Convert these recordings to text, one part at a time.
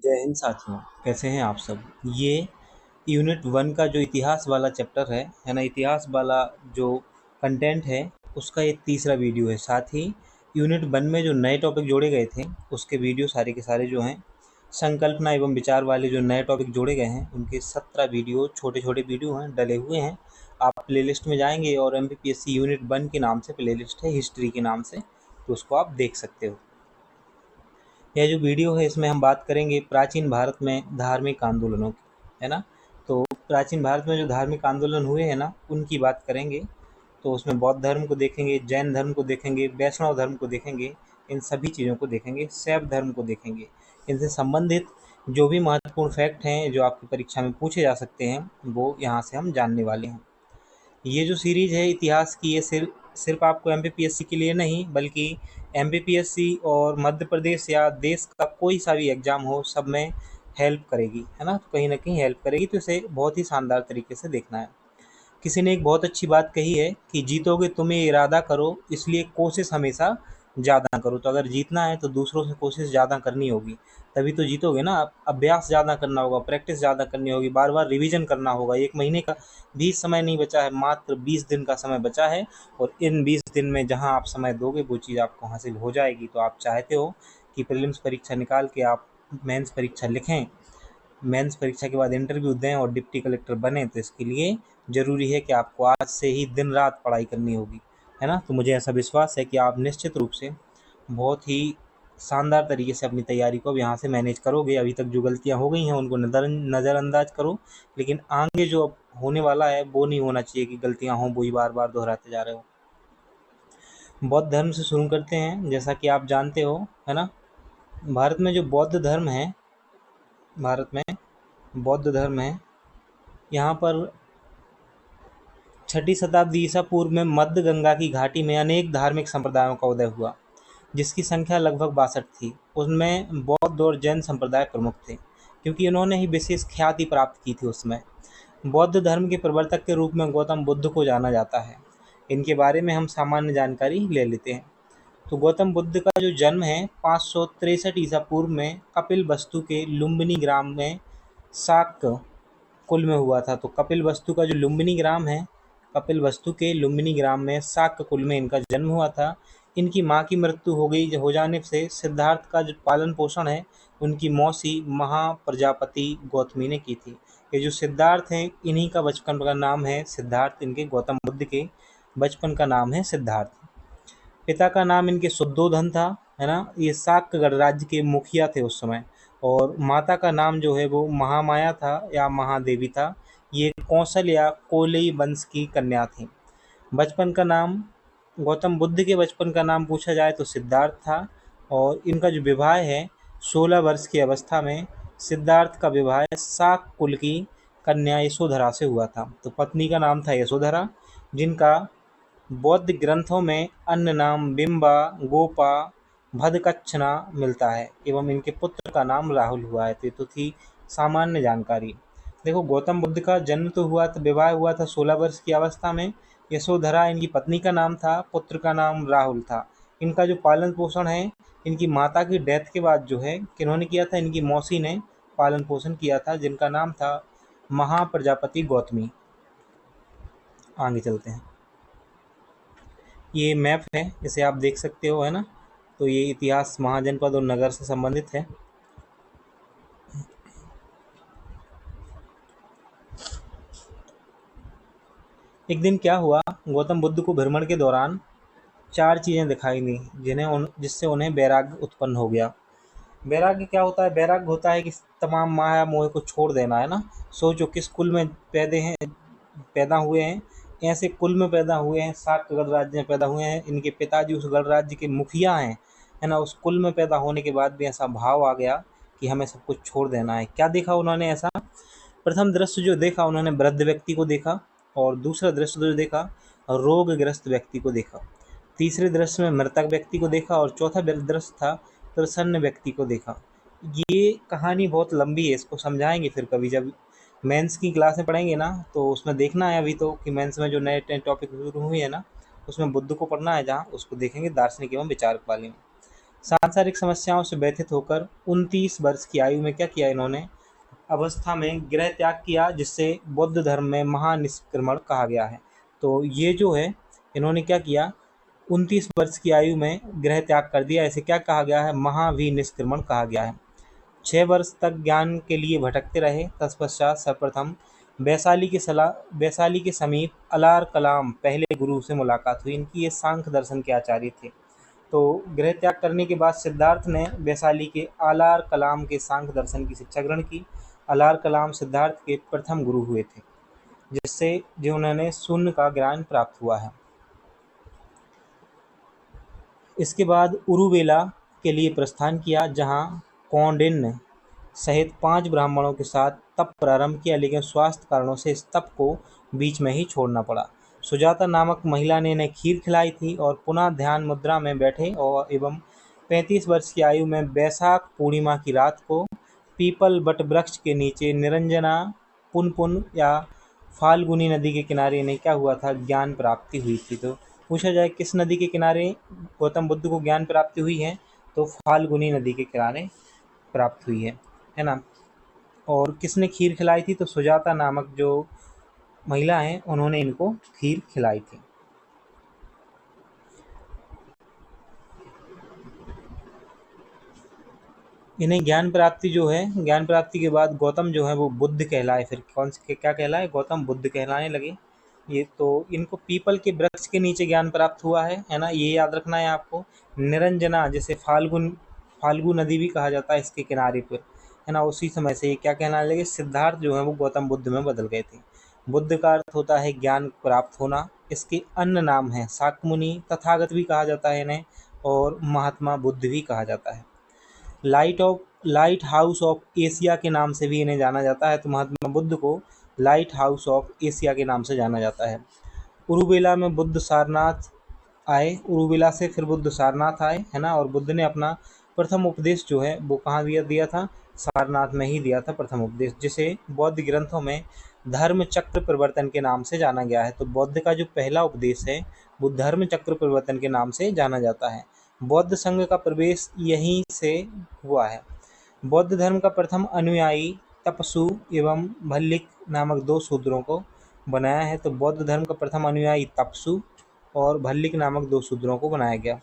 जय हिंद साथियों। कैसे हैं आप सब। ये यूनिट 1 का जो इतिहास वाला चैप्टर है ना, इतिहास वाला जो कंटेंट है उसका ये तीसरा वीडियो है। साथ ही यूनिट 1 में जो नए टॉपिक जोड़े गए थे उसके वीडियो सारे के सारे जो हैं संकल्पना एवं विचार वाले जो नए टॉपिक जोड़े गए हैं उनके 17 वीडियो छोटे छोटे वीडियो हैं डले हुए हैं। आप प्लेलिस्ट में जाएंगे और MPPSC यूनिट 1 के नाम से प्लेलिस्ट है, हिस्ट्री के नाम से, तो उसको आप देख सकते हो। यह जो वीडियो है इसमें हम बात करेंगे प्राचीन भारत में धार्मिक आंदोलनों की, है ना। तो प्राचीन भारत में जो धार्मिक आंदोलन हुए हैं ना उनकी बात करेंगे। तो उसमें बौद्ध धर्म को देखेंगे, जैन धर्म को देखेंगे, वैष्णव धर्म को देखेंगे, इन सभी चीज़ों को देखेंगे, शैव धर्म को देखेंगे। इनसे संबंधित जो भी महत्वपूर्ण फैक्ट हैं जो आपकी परीक्षा में पूछे जा सकते हैं वो यहाँ से हम जानने वाले हैं। ये जो सीरीज़ है इतिहास की, ये सिर्फ आपको MPPSC के लिए नहीं बल्कि MPPSC और मध्य प्रदेश या देश का कोई सा भी एग्ज़ाम हो सब में हेल्प करेगी, है ना। तो कहीं ना कहीं हेल्प करेगी, तो इसे बहुत ही शानदार तरीके से देखना है। किसी ने एक बहुत अच्छी बात कही है कि जीतोगे तुम्हें इरादा करो, इसलिए कोशिश हमेशा ज़्यादा करो। तो अगर जीतना है तो दूसरों से कोशिश ज़्यादा करनी होगी, तभी तो जीतोगे ना। अभ्यास ज़्यादा करना होगा, प्रैक्टिस ज़्यादा करनी होगी, बार बार रिवीजन करना होगा। 1 महीने का भी समय नहीं बचा है, मात्र 20 दिन का समय बचा है, और इन 20 दिन में जहाँ आप समय दोगे वो चीज़ आपको हासिल हो जाएगी। तो आप चाहते हो कि प्रीलिम्स परीक्षा निकाल के आप मेंस परीक्षा लिखें, मेंस परीक्षा के बाद इंटरव्यू दें और डिप्टी कलेक्टर बने, तो इसके लिए ज़रूरी है कि आपको आज से ही दिन रात पढ़ाई करनी होगी, है ना। तो मुझे ऐसा विश्वास है कि आप निश्चित रूप से बहुत ही शानदार तरीके से अपनी तैयारी को अब यहाँ से मैनेज करोगे। अभी तक जो गलतियाँ हो गई हैं उनको नज़रअंदाज करो, लेकिन आगे जो अब होने वाला है वो नहीं होना चाहिए कि गलतियाँ हों वही बार बार दोहराते जा रहे हो। बौद्ध धर्म से शुरू करते हैं। जैसा कि आप जानते हो, है ना, भारत में जो बौद्ध धर्म है, भारत में बौद्ध धर्म है, यहाँ पर 6ठी शताब्दी ईसा पूर्व में मध्य गंगा की घाटी में अनेक धार्मिक संप्रदायों का उदय हुआ, जिसकी संख्या लगभग 62 थी। उनमें बौद्ध और जैन संप्रदाय प्रमुख थे, क्योंकि इन्होंने ही विशेष ख्याति प्राप्त की थी उसमें। बौद्ध धर्म के प्रवर्तक के रूप में गौतम बुद्ध को जाना जाता है। इनके बारे में हम सामान्य जानकारी ले लेते हैं। तो गौतम बुद्ध का जो जन्म है 563 ईसा पूर्व में कपिल वस्तु के लुम्बिनी ग्राम में शाक्त कुल में हुआ था। तो कपिल वस्तु का जो लुम्बिनी ग्राम है, कपिल वस्तु के लुम्बिनी ग्राम में शाक्त कुल में इनका जन्म हुआ था। इनकी माँ की मृत्यु हो जाने से सिद्धार्थ का जो पालन पोषण है उनकी मौसी महाप्रजापति गौतमी ने की थी। ये जो सिद्धार्थ हैं इन्हीं का बचपन का नाम है सिद्धार्थ, इनके गौतम बुद्ध के बचपन का नाम है सिद्धार्थ। पिता का नाम इनके शुद्धोधन था, है ना। ये शाक्त गणराज्य के मुखिया थे उस समय। और माता का नाम जो है वो महामाया था या महादेवी था। ये कौशल या कोलेई वंश की कन्या थी। बचपन का नाम, गौतम बुद्ध के बचपन का नाम पूछा जाए तो सिद्धार्थ था। और इनका जो विवाह है 16 वर्ष की अवस्था में सिद्धार्थ का विवाह शाक्त कुल की कन्या यशोधरा से हुआ था। तो पत्नी का नाम था यशोधरा, जिनका बौद्ध ग्रंथों में अन्य नाम बिंबा, गोपा, भद्दकच्छना मिलता है, एवं इनके पुत्र का नाम राहुल हुआ है। तो ये तो थी सामान्य जानकारी। देखो, गौतम बुद्ध का जन्म तो हुआ था, विवाह हुआ था 16 वर्ष की अवस्था में। यशोधरा इनकी पत्नी का नाम था, पुत्र का नाम राहुल था। इनका जो पालन पोषण है इनकी माता की डेथ के बाद जो है किन्होंने किया था, इनकी मौसी ने पालन पोषण किया था, जिनका नाम था महाप्रजापति गौतमी। आगे चलते हैं। ये मैप है, इसे आप देख सकते हो, है ना। तो ये इतिहास महाजनपद और नगर से संबंधित है। एक दिन क्या हुआ, गौतम बुद्ध को भ्रमण के दौरान 4 चीज़ें दिखाई दी जिससे उन्हें वैराग्य उत्पन्न हो गया। वैराग्य क्या होता है? वैराग्य होता है कि तमाम माया मोह को छोड़ देना, है ना। सोचो किस कुल में पैदा हुए हैं, ऐसे कुल में पैदा हुए हैं, शाक्त गणराज्य में पैदा हुए हैं। इनके पिताजी उस गणराज्य के मुखिया हैं, है ना। उस कुल में पैदा होने के बाद भी ऐसा भाव आ गया कि हमें सब कुछ छोड़ देना है। क्या देखा उन्होंने ऐसा? प्रथम दृश्य जो देखा उन्होंने वृद्ध व्यक्ति को देखा, और दूसरा दृश्य जो देखा रोगग्रस्त व्यक्ति को देखा। तीसरे दृश्य में मृतक व्यक्ति को देखा, और चौथा दृश्य था प्रसन्न व्यक्ति को देखा। ये कहानी बहुत लंबी है, इसको समझाएंगे फिर कभी, जब मेंस की क्लास में पढ़ेंगे ना तो उसमें देखना है। अभी तो कि मेंस में जो नए नए टॉपिक शुरू हुए हैं ना उसमें बुद्ध को पढ़ना है, जहाँ उसको देखेंगे दार्शनिक एवं विचारक वाले में। सांसारिक समस्याओं से व्यथित होकर 29 वर्ष की आयु में क्या किया इन्होंने, अवस्था में गृह त्याग किया, जिससे बौद्ध धर्म में महानिष्क्रमण कहा गया है। तो ये जो है इन्होंने क्या किया, 29 वर्ष की आयु में गृह त्याग कर दिया, ऐसे क्या कहा गया है, महाविनिष्क्रमण कहा गया है। 6 वर्ष तक ज्ञान के लिए भटकते रहे। तत्पश्चात सर्वप्रथम वैशाली के समीप अलार कलाम पहले गुरु से मुलाकात हुई। इनकी ये सांख्य दर्शन के आचार्य थे। तो गृह त्याग करने के बाद सिद्धार्थ ने वैशाली के आलार कलाम के सांख्य दर्शन की शिक्षा ग्रहण की। आलार कलाम सिद्धार्थ के प्रथम गुरु हुए थे, जिससे जो उन्होंने शून्य का ज्ञान प्राप्त हुआ है। इसके बाद उरुवेला के लिए प्रस्थान किया, जहाँ कौंडिन्य सहित 5 ब्राह्मणों के साथ तप प्रारंभ किया, लेकिन स्वास्थ्य कारणों से इस तप को बीच में ही छोड़ना पड़ा। सुजाता नामक महिला ने इन्हें खीर खिलाई थी और पुनः ध्यान मुद्रा में बैठे और एवं 35 वर्ष की आयु में वैशाख पूर्णिमा की रात को पीपल बट वृक्ष के नीचे निरंजना पुनपुन या फाल्गुनी नदी के किनारे इन्हें क्या हुआ था, ज्ञान प्राप्ति हुई थी। तो पूछा जाए किस नदी के किनारे गौतम बुद्ध को ज्ञान प्राप्ति हुई है, तो फाल्गुनी नदी के किनारे प्राप्त हुई है ना। और किसने खीर खिलाई थी, तो सुजाता नामक जो महिला हैं उन्होंने इनको खीर खिलाई थी। इन्हें ज्ञान प्राप्ति जो है, ज्ञान प्राप्ति के बाद गौतम जो है वो बुद्ध कहलाए। फिर कौन से क्या कहलाए, गौतम बुद्ध कहलाने लगे। ये तो इनको पीपल के वृक्ष के नीचे ज्ञान प्राप्त हुआ है ना, ये याद रखना है आपको। निरंजना, जैसे फाल्गु नदी भी कहा जाता है इसके किनारे पर, है ना, उसी समय से ये क्या कहलाने लगे, सिद्धार्थ जो है वो गौतम बुद्ध में बदल गए थे। बुद्ध का अर्थ होता है ज्ञान प्राप्त होना। इसके अन्य नाम है शाक्यमुनि, तथागत भी कहा जाता है इन्हें, और महात्मा बुद्ध भी कहा जाता है। लाइट हाउस ऑफ एशिया के नाम से भी इन्हें जाना जाता है। तो महात्मा बुद्ध को लाइट हाउस ऑफ एशिया के नाम से जाना जाता है। उरुवेला में बुद्ध सारनाथ आए, उरुवेला से फिर बुद्ध सारनाथ आए, है ना। और बुद्ध ने अपना प्रथम उपदेश जो है वो कहाँ दिया था, सारनाथ में ही दिया था प्रथम उपदेश, जिसे बौद्ध ग्रंथों में धर्म चक्र प्रवर्तन के नाम से जाना गया है। तो बौद्ध का जो पहला उपदेश है वो धर्म चक्र प्रवर्तन के नाम से जाना जाता है। बौद्ध संघ का प्रवेश यहीं से हुआ है। बौद्ध धर्म का प्रथम अनुयायी तपसु एवं भल्लिक नामक 2 शूद्रों को बनाया है। तो बौद्ध धर्म का प्रथम अनुयायी तपसु और भल्लिक नामक 2 शूद्रों को बनाया गया।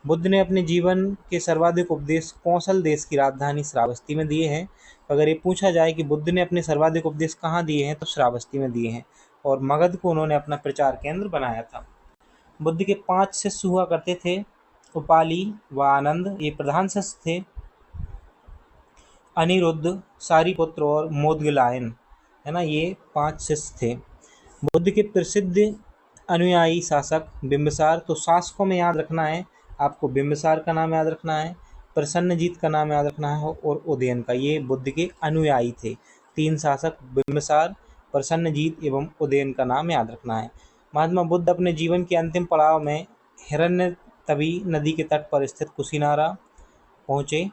बुद्ध ने अपने जीवन के सर्वाधिक उपदेश कौशल देश की राजधानी श्रावस्ती में दिए हैं। अगर ये पूछा जाए कि बुद्ध ने अपने सर्वाधिक उपदेश कहाँ दिए हैं, तो श्रावस्ती में दिए हैं, और मगध को उन्होंने अपना प्रचार केंद्र बनाया था। बुद्ध के 5 शिष्य हुआ करते थे। उपाली व आनंद ये प्रधान शिष्य थे। अनिरुद्ध, सारिपुत्र और मोदगलायन, है ना, ये 5 शिष्य थे। बुद्ध के प्रसिद्ध अनुयायी शासक बिंबिसार। तो शासकों में याद रखना है आपको, बिंबिसार का नाम याद रखना है, प्रसन्नजीत का नाम याद रखना है, और उदयन का। ये बुद्ध के अनुयायी थे। 3 शासक बिंबिसार, प्रसन्नजीत एवं उदयन का नाम याद रखना है। महात्मा बुद्ध अपने जीवन के अंतिम पड़ाव में हिरण्यतवी नदी के तट पर स्थित कुशीनारा पहुँचे।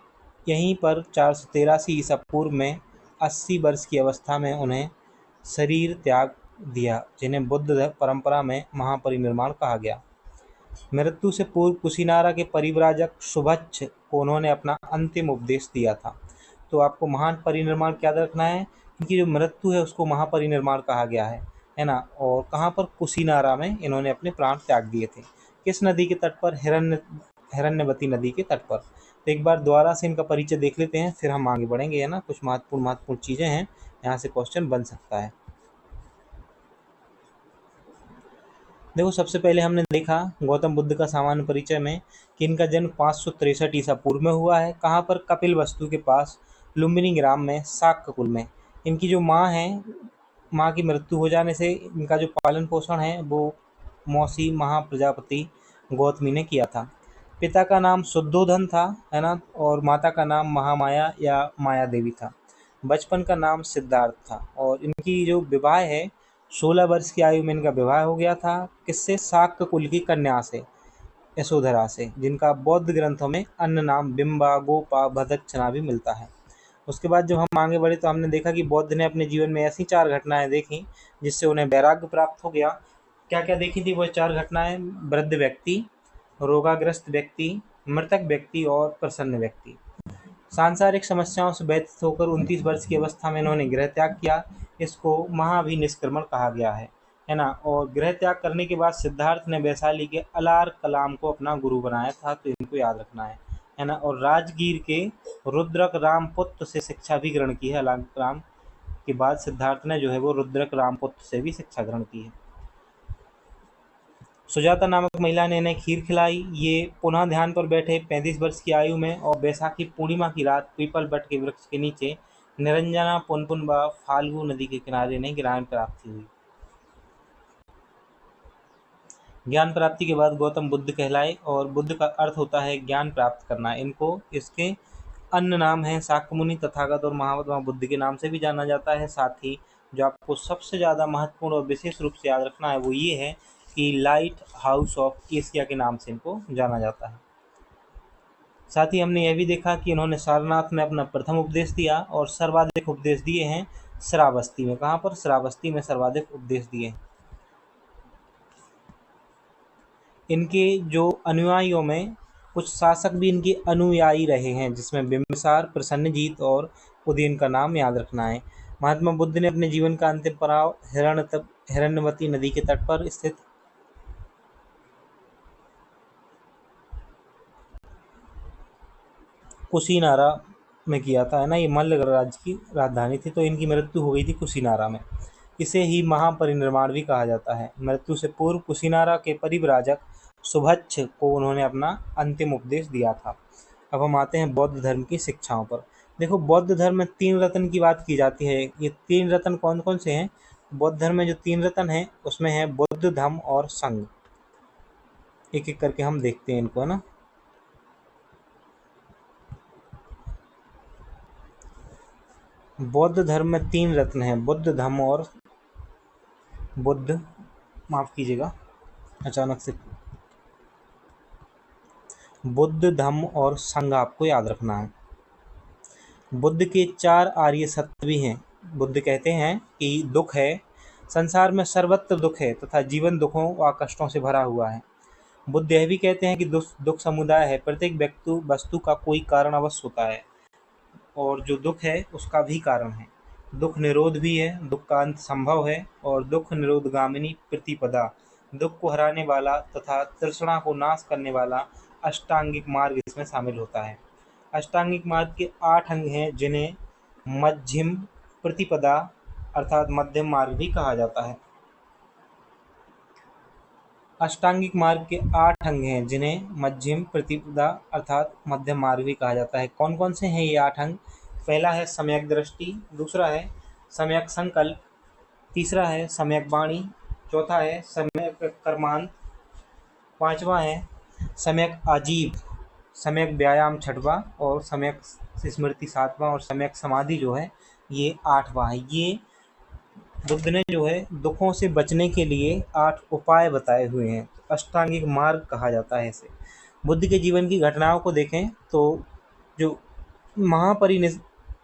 यहीं पर 483 ईसा पूर्व में 80 वर्ष की अवस्था में उन्हें शरीर त्याग दिया, जिन्हें बुद्ध परंपरा में महापरिनिर्वाण कहा गया। मृत्यु से पूर्व कुशीनारा के परिव्राजक शुभच्छ को उन्होंने अपना अंतिम उपदेश दिया था। तो आपको महान परिनिर्वाण याद रखना है, क्योंकि जो मृत्यु है उसको महापरिनिर्वाण कहा गया है ना। और कहाँ पर, कुशीनारा में इन्होंने अपने प्राण त्याग दिए थे। किस नदी के तट पर, हिरण्यवती नदी के तट पर। तो एक बार दोबारा से इनका परिचय देख लेते हैं, फिर हम आगे बढ़ेंगे, है ना। कुछ महत्वपूर्ण चीज़ें हैं, यहाँ से क्वेश्चन बन सकता है। देखो, सबसे पहले हमने देखा गौतम बुद्ध का सामान्य परिचय में कि इनका जन्म 563 ईसा पूर्व में हुआ है। कहाँ पर, कपिल वस्तु के पास लुम्बिनी ग्राम में, शाक्य कुल में। इनकी जो माँ है, माँ की मृत्यु हो जाने से इनका जो पालन पोषण है वो मौसी महाप्रजापति गौतमी ने किया था। पिता का नाम शुद्धोधन था, है ना, और माता का नाम महामाया या माया देवी था। बचपन का नाम सिद्धार्थ था। और इनकी जो विवाह है, 16 वर्ष की आयु में इनका विवाह हो गया था। किससे, शाक्य कुल की कन्या से, यशोधरा से, जिनका बौद्ध ग्रंथों में अन्य नाम बिंबा, गोपा, भदक्षणा भी मिलता है। उसके बाद जब हम आगे बढ़े तो हमने देखा कि बौद्ध ने अपने जीवन में ऐसी 4 घटनाएं देखी जिससे उन्हें वैराग्य प्राप्त हो गया। क्या क्या देखी थी वो 4 घटनाएं? वृद्ध व्यक्ति, रोगाग्रस्त व्यक्ति, मृतक व्यक्ति और प्रसन्न व्यक्ति। सांसारिक समस्याओं से व्यथित होकर 29 वर्ष की अवस्था में इन्होंने गृह त्याग किया। इसको महाभिनिष्क्रमण कहा गया है ना। और गृह त्याग करने के बाद सिद्धार्थ ने वैशाली के अलार कलाम को अपना गुरु बनाया था, तो इनको याद रखना है ना। और राजगीर के रुद्रक रामपुत्र से शिक्षा भी ग्रहण की है। अलार कलाम के बाद सिद्धार्थ ने जो है वो रुद्रक रामपुत्र से भी शिक्षा ग्रहण की है। सुजाता नामक महिला ने इन्हें खीर खिलाई। ये पुनः ध्यान पर बैठे 35 वर्ष की आयु में, और बैसाखी पूर्णिमा की रात पीपल बट के वृक्ष के नीचे निरंजना पुनपुन व फाल्गु नदी के किनारे इन्हें ज्ञान प्राप्ति हुई। ज्ञान प्राप्ति के बाद गौतम बुद्ध कहलाए, और बुद्ध का अर्थ होता है ज्ञान प्राप्त करना। इनको इसके अन्य नाम हैं शाक्यमुनि, तथागत और महात्मा बुद्ध के नाम से भी जाना जाता है। साथ ही जो आपको सबसे ज़्यादा महत्वपूर्ण और विशेष रूप से याद रखना है वो ये है कि लाइट हाउस ऑफ एशिया के नाम से इनको जाना जाता है। साथ ही हमने यह भी देखा कि इन्होंने सारनाथ में अपना प्रथम उपदेश दिया, और सर्वाधिक उपदेश दिए हैं श्रावस्ती में। कहाँ पर? श्रावस्ती में सर्वाधिक उपदेश दिए हैं। इनके जो अनुयायियों में कुछ शासक भी इनके अनुयायी रहे हैं, जिसमें बिंबिसार, प्रसन्नजीत और उदयन का नाम याद रखना है। महात्मा बुद्ध ने अपने जीवन का अंतिम पड़ाव हिरण्यवती नदी के तट पर स्थित कुशीनारा में किया था, है ना। ये मल्ल राज्य की राजधानी थी, तो इनकी मृत्यु हो गई थी कुशीनारा में। इसे ही महापरिनिर्वाण भी कहा जाता है। मृत्यु से पूर्व कुशीनारा के परिव्राजक सुभच्छ को उन्होंने अपना अंतिम उपदेश दिया था। अब हम आते हैं बौद्ध धर्म की शिक्षाओं पर। देखो, बौद्ध धर्म में 3 रत्न की बात की जाती है। ये 3 रत्न कौन कौन से हैं? बौद्ध धर्म में जो 3 रत्न हैं उसमें है बुद्ध, धम्म और संघ। एक एक करके हम देखते हैं इनको, है ना। बौद्ध धर्म में 3 रत्न हैं, बुद्ध, धम्म और बुद्ध, माफ कीजिएगा अचानक से, बुद्ध, धम्म और संघ आपको याद रखना है। बुद्ध के 4 आर्य सत्य भी हैं। बुद्ध कहते हैं कि दुख है, संसार में सर्वत्र दुख है तथा जीवन दुखों व कष्टों से भरा हुआ है। बुद्ध यह भी कहते हैं कि दुख समुदाय है, प्रत्येक व्यक्ति वस्तु का कोई कारण अवश्य होता है, और जो दुख है उसका भी कारण है। दुख निरोध भी है, दुख का अंत संभव है, और दुख निरोधगामिनी प्रतिपदा, दुख को हराने वाला तथा तृष्णा को नाश करने वाला अष्टांगिक मार्ग इसमें शामिल होता है। अष्टांगिक मार्ग के 8 अंग हैं, जिन्हें मध्यम प्रतिपदा अर्थात मध्यम मार्ग भी कहा जाता है। अष्टांगिक मार्ग के 8 अंग हैं, जिन्हें मध्यम प्रतिपदा अर्थात मध्यम मार्ग भी कहा जाता है। कौन कौन से हैं ये 8 अंग? पहला है सम्यक दृष्टि, दूसरा है सम्यक संकल्प, तीसरा है सम्यक वाणी, चौथा है सम्यक कर्मांत, पांचवा है सम्यक आजीव, सम्यक व्यायाम छठवां, और सम्यक स्मृति सातवां, और सम्यक समाधि जो है ये 8वां है। ये बुद्ध ने जो है दुखों से बचने के लिए 8 उपाय बताए हुए हैं। अष्टांगिक मार्ग कहा जाता है इसे। बुद्ध के जीवन की घटनाओं को देखें तो जो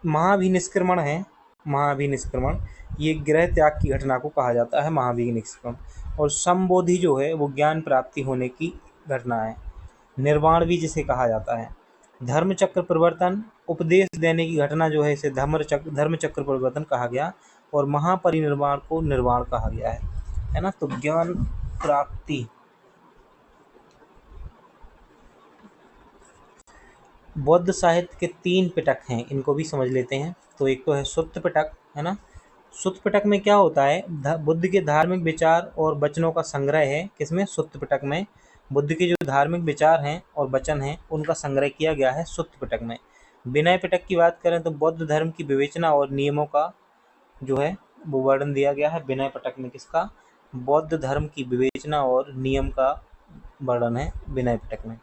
महाभिनिष्क्रमण है, महाभिनिष्क्रमण, ये गृह त्याग की घटना को कहा जाता है महाभिनिष्क्रमण। और संबोधि जो है वो ज्ञान प्राप्ति होने की घटना है। निर्वाण भी जिसे कहा जाता है। धर्मचक्र परिवर्तन, उपदेश देने की घटना जो है इसे धर्मचक्र परिवर्तन कहा गया, और महापरिनिर्वाण को निर्वाण कहा गया है ना। तो ज्ञान प्राप्ति, बौद्ध साहित्य के 3 पिटक हैं, इनको भी समझ लेते हैं। तो एक तो है सुत्त पिटक, है ना। सुत्त पिटक में क्या होता है? बुद्ध के धार्मिक विचार और वचनों का संग्रह है। किसमें? सुत्त पिटक में। बुद्ध के जो धार्मिक विचार हैं और वचन हैं उनका संग्रह किया गया है सुत्त पिटक में। विनय पिटक की बात करें तो बौद्ध धर्म की विवेचना और नियमों का जो है वो वर्णन दिया गया है विनय पिटक में। किसका? बौद्ध धर्म की विवेचना और नियम का वर्णन है विनय पिटक में।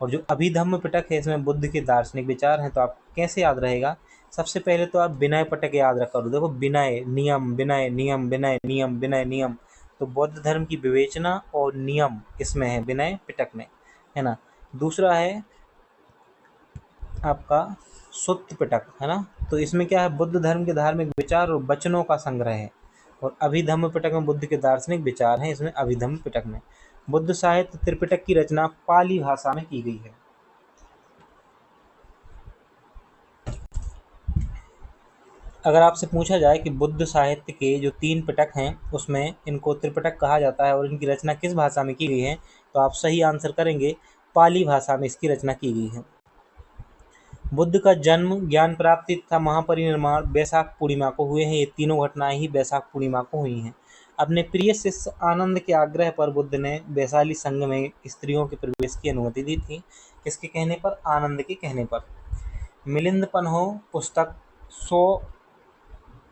और जो अभिधम्म पिटक है इसमें बुद्ध के दार्शनिक विचार हैं। तो आप कैसे याद रहेगा? सबसे पहले तो आप विनय पिटक याद रखा करो। देखो, विनय नियम, विनय नियम, विनय नियम, विनय नियम। तो बौद्ध धर्म की विवेचना और नियम इसमें है विनय पिटक में, है ना। दूसरा है आपका सुत्त पिटक, है ना। तो इसमें क्या है? बुद्ध धर्म के धार्मिक विचार और वचनों का संग्रह है। और अभिधम्म पिटक में बुद्ध के दार्शनिक विचार हैं, इसमें अभिधम्म पिटक में। बुद्ध साहित्य त्रिपिटक की रचना पाली भाषा में की गई है। अगर आपसे पूछा जाए कि बुद्ध साहित्य के जो 3 पिटक हैं उसमें इनको त्रिपिटक कहा जाता है और इनकी रचना किस भाषा में की गई है, तो आप सही आंसर करेंगे पाली भाषा में इसकी रचना की गई है। बुद्ध का जन्म, ज्ञान प्राप्ति तथा महापरिनिर्वाण वैशाख पूर्णिमा को हुए हैं। ये तीनों घटनाएं ही वैशाख पूर्णिमा को हुई हैं। अपने प्रिय शिष्य आनंद के आग्रह पर बुद्ध ने वैशाली संघ में स्त्रियों के प्रवेश की अनुमति दी थी। किसके कहने पर? आनंद के कहने पर। मिलिंद पन्हो पुस्तक 100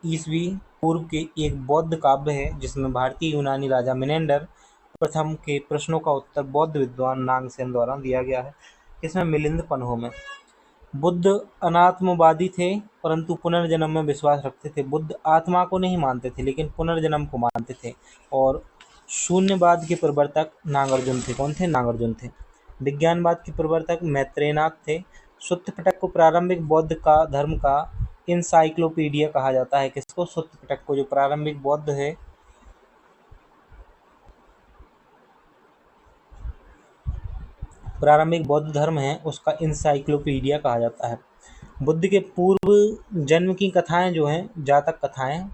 ईस्वी पूर्व के एक बौद्ध काव्य है जिसमें भारतीय यूनानी राजा मिनेंडर प्रथम के प्रश्नों का उत्तर बौद्ध विद्वान नागसेन द्वारा दिया गया है। इसमें मिलिंद पन्हो में। बुद्ध अनात्मवादी थे परंतु पुनर्जन्म में विश्वास रखते थे। बुद्ध आत्मा को नहीं मानते थे लेकिन पुनर्जन्म को मानते थे। और शून्यवाद के प्रवर्तक नागार्जुन थे। कौन थे? नागार्जुन थे। विज्ञानवाद के प्रवर्तक मैत्रेयनाथ थे। सुत्त पिटक को प्रारंभिक बौद्ध का धर्म का इंसाइक्लोपीडिया कहा जाता है। किसको? सुत्त पिटक को, जो प्रारंभिक बौद्ध है, प्रारंभिक बौद्ध धर्म है, उसका इंसाइक्लोपीडिया कहा जाता है। बुद्ध के पूर्व जन्म की कथाएं जो हैं, जातक कथाएं,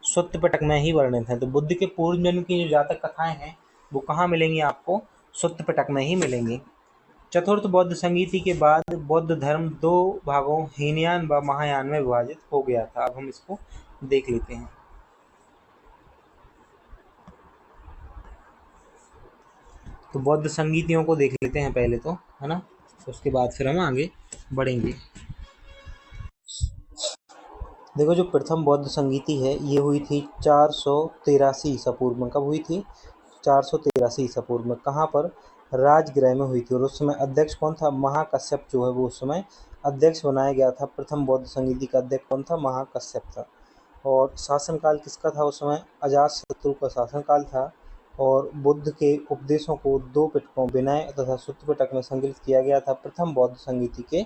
सुत्त पिटक में ही वर्णित हैं। तो बुद्ध के पूर्व जन्म की जो जातक कथाएं हैं वो कहाँ मिलेंगी आपको? सुत्त पिटक में ही मिलेंगी। चतुर्थ बौद्ध संगीति के बाद बौद्ध धर्म 2 भागों हीनयान व महायान में विभाजित हो गया था। अब हम इसको देख लेते हैं। तो बौद्ध संगीतियों को देख लेते हैं पहले तो, है ना, उसके बाद फिर हम आगे बढ़ेंगे। देखो, जो प्रथम बौद्ध संगीति है ये हुई थी 483 ईसा पूर्व में। कब हुई थी? 483 ईसा पूर्व में। कहाँ पर? राजगृह में हुई थी। और उस समय अध्यक्ष कौन था? महाकश्यप जो है वो उस समय अध्यक्ष बनाया गया था। प्रथम बौद्ध संगीति का अध्यक्ष कौन था? महाकश्यप था। और शासनकाल किसका था उस समय? अजातशत्रु का शासनकाल था। और बुद्ध के उपदेशों को 2 पिटकों विनय तथा सुत्त पिटक में संकलित किया गया था। प्रथम बौद्ध संगीति के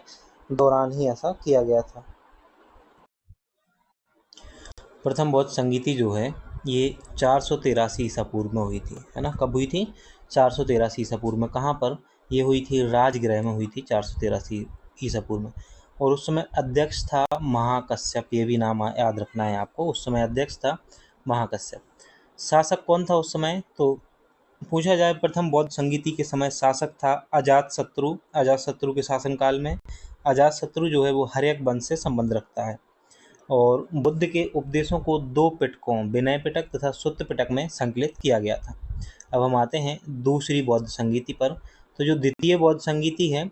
दौरान ही ऐसा किया गया था। प्रथम बौद्ध संगीति जो है ये 483 ईसा पूर्व में हुई थी, है ना। कब हुई थी? 483 ईसा पूर्व में। कहाँ पर? ये हुई थी राजगृह में हुई थी 483 ईसा पूर्व में। और उस समय अध्यक्ष था महाकश्यप। ये भी नाम याद रखना है आपको। उस समय अध्यक्ष था महाकश्यप। शासक कौन था उस समय? तो पूछा जाए प्रथम बौद्ध संगीति के समय शासक था अजातशत्रु। अजातशत्रु के शासनकाल में अजातशत्रु जो है वो हर्यक वंश से संबंध रखता है। और बुद्ध के उपदेशों को 2 पिटकों विनय पिटक तथा सुत्त पिटक में संकलित किया गया था। अब हम आते हैं दूसरी बौद्ध संगीति पर। तो जो द्वितीय बौद्ध संगीति है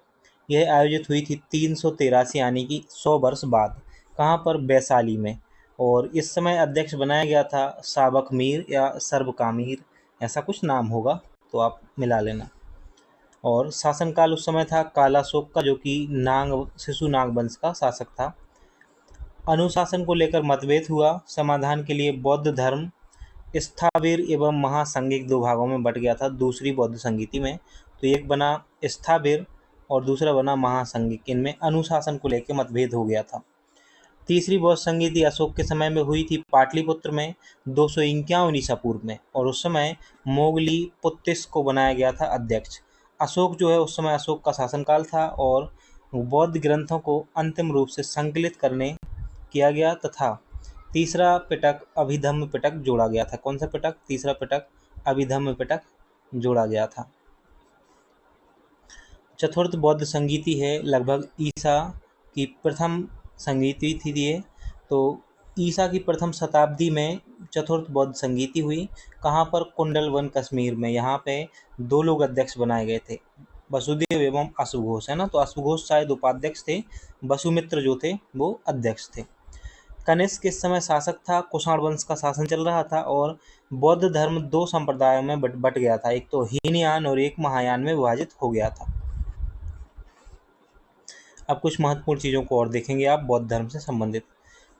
यह आयोजित हुई थी 383 यानी कि 100 वर्ष बाद। कहाँ पर? वैशाली में। और इस समय अध्यक्ष बनाया गया था साबकमीर या सर्वकामीर, ऐसा कुछ नाम होगा तो आप मिला लेना। और शासनकाल उस समय था कालाशोक का, जो कि शिशु नाग वंश का शासक था। अनुशासन को लेकर मतभेद हुआ। समाधान के लिए बौद्ध धर्म स्थाविर एवं महासंगिक 2 भागों में बट गया था दूसरी बौद्ध संगीति में। तो एक बना स्थाविर और दूसरा बना महासंगिक। इनमें अनुशासन को लेकर मतभेद हो गया था। तीसरी बौद्ध संगीति अशोक के समय में हुई थी पाटलिपुत्र में 251 ईसा पूर्व में। और उस समय मोगली पुत्तिस को बनाया गया था अध्यक्ष। अशोक जो है उस समय अशोक का शासनकाल था और बौद्ध ग्रंथों को अंतिम रूप से संकलित करने किया गया तथा तीसरा पिटक अभिधम्म पिटक जोड़ा गया था। कौन सा पिटक? तीसरा पिटक अभिधम्म पिटक जोड़ा गया था। चतुर्थ बौद्ध संगीति है लगभग ईसा की प्रथम संगीति थी ये। तो ईसा की प्रथम शताब्दी में चतुर्थ बौद्ध संगीति हुई। कहाँ पर? कुंडलवन कश्मीर में। यहाँ पे 2 लोग अध्यक्ष बनाए गए थे, वसुदेव एवं अश्वघोष, है ना। तो अश्वघोष शायद उपाध्यक्ष थे, वसुमित्र जो थे वो अध्यक्ष थे। कनिष्क के समय शासक था। कुषाण वंश का शासन चल रहा था और बौद्ध धर्म 2 संप्रदायों में बट गया था। एक तो हीनयान और एक महायान में विभाजित हो गया था। अब कुछ महत्वपूर्ण चीज़ों को और देखेंगे आप बौद्ध धर्म से संबंधित।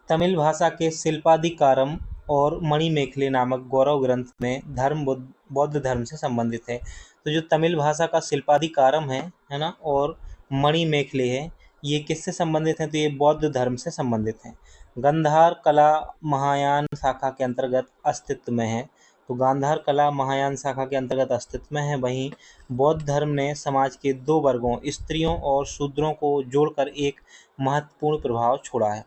तमिल भाषा के शिल्पाधिकारम और मणिमेखले नामक गौरव ग्रंथ में धर्म बौद्ध धर्म से संबंधित है। तो जो तमिल भाषा का शिल्पाधिकारम है ना, और मणिमेखले है, ये किससे संबंधित हैं? तो ये बौद्ध धर्म से संबंधित हैं। गांधार कला महायान शाखा के अंतर्गत अस्तित्व में है। तो गांधार कला महायान शाखा के अंतर्गत अस्तित्व में है। वहीं बौद्ध धर्म ने समाज के 2 वर्गों स्त्रियों और शूद्रों को जोड़कर एक महत्वपूर्ण प्रभाव छोड़ा है।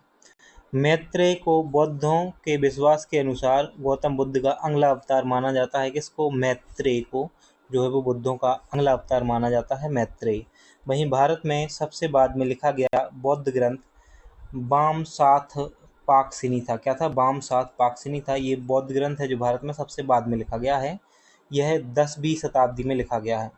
मैत्रेय को बौद्धों के विश्वास के अनुसार गौतम बुद्ध का अगला अवतार माना जाता है। किसको? मैत्रेय को जो है वो बुद्धों का अगला अवतार माना जाता है, मैत्रेय। वहीं भारत में सबसे बाद में लिखा गया बौद्ध ग्रंथ वामसाथ पाकसिनी था। क्या था? वामसाथ पाकसिनी था। ये बौद्ध ग्रंथ है जो भारत में सबसे बाद में लिखा गया है। यह 10वीं शताब्दी में लिखा गया है।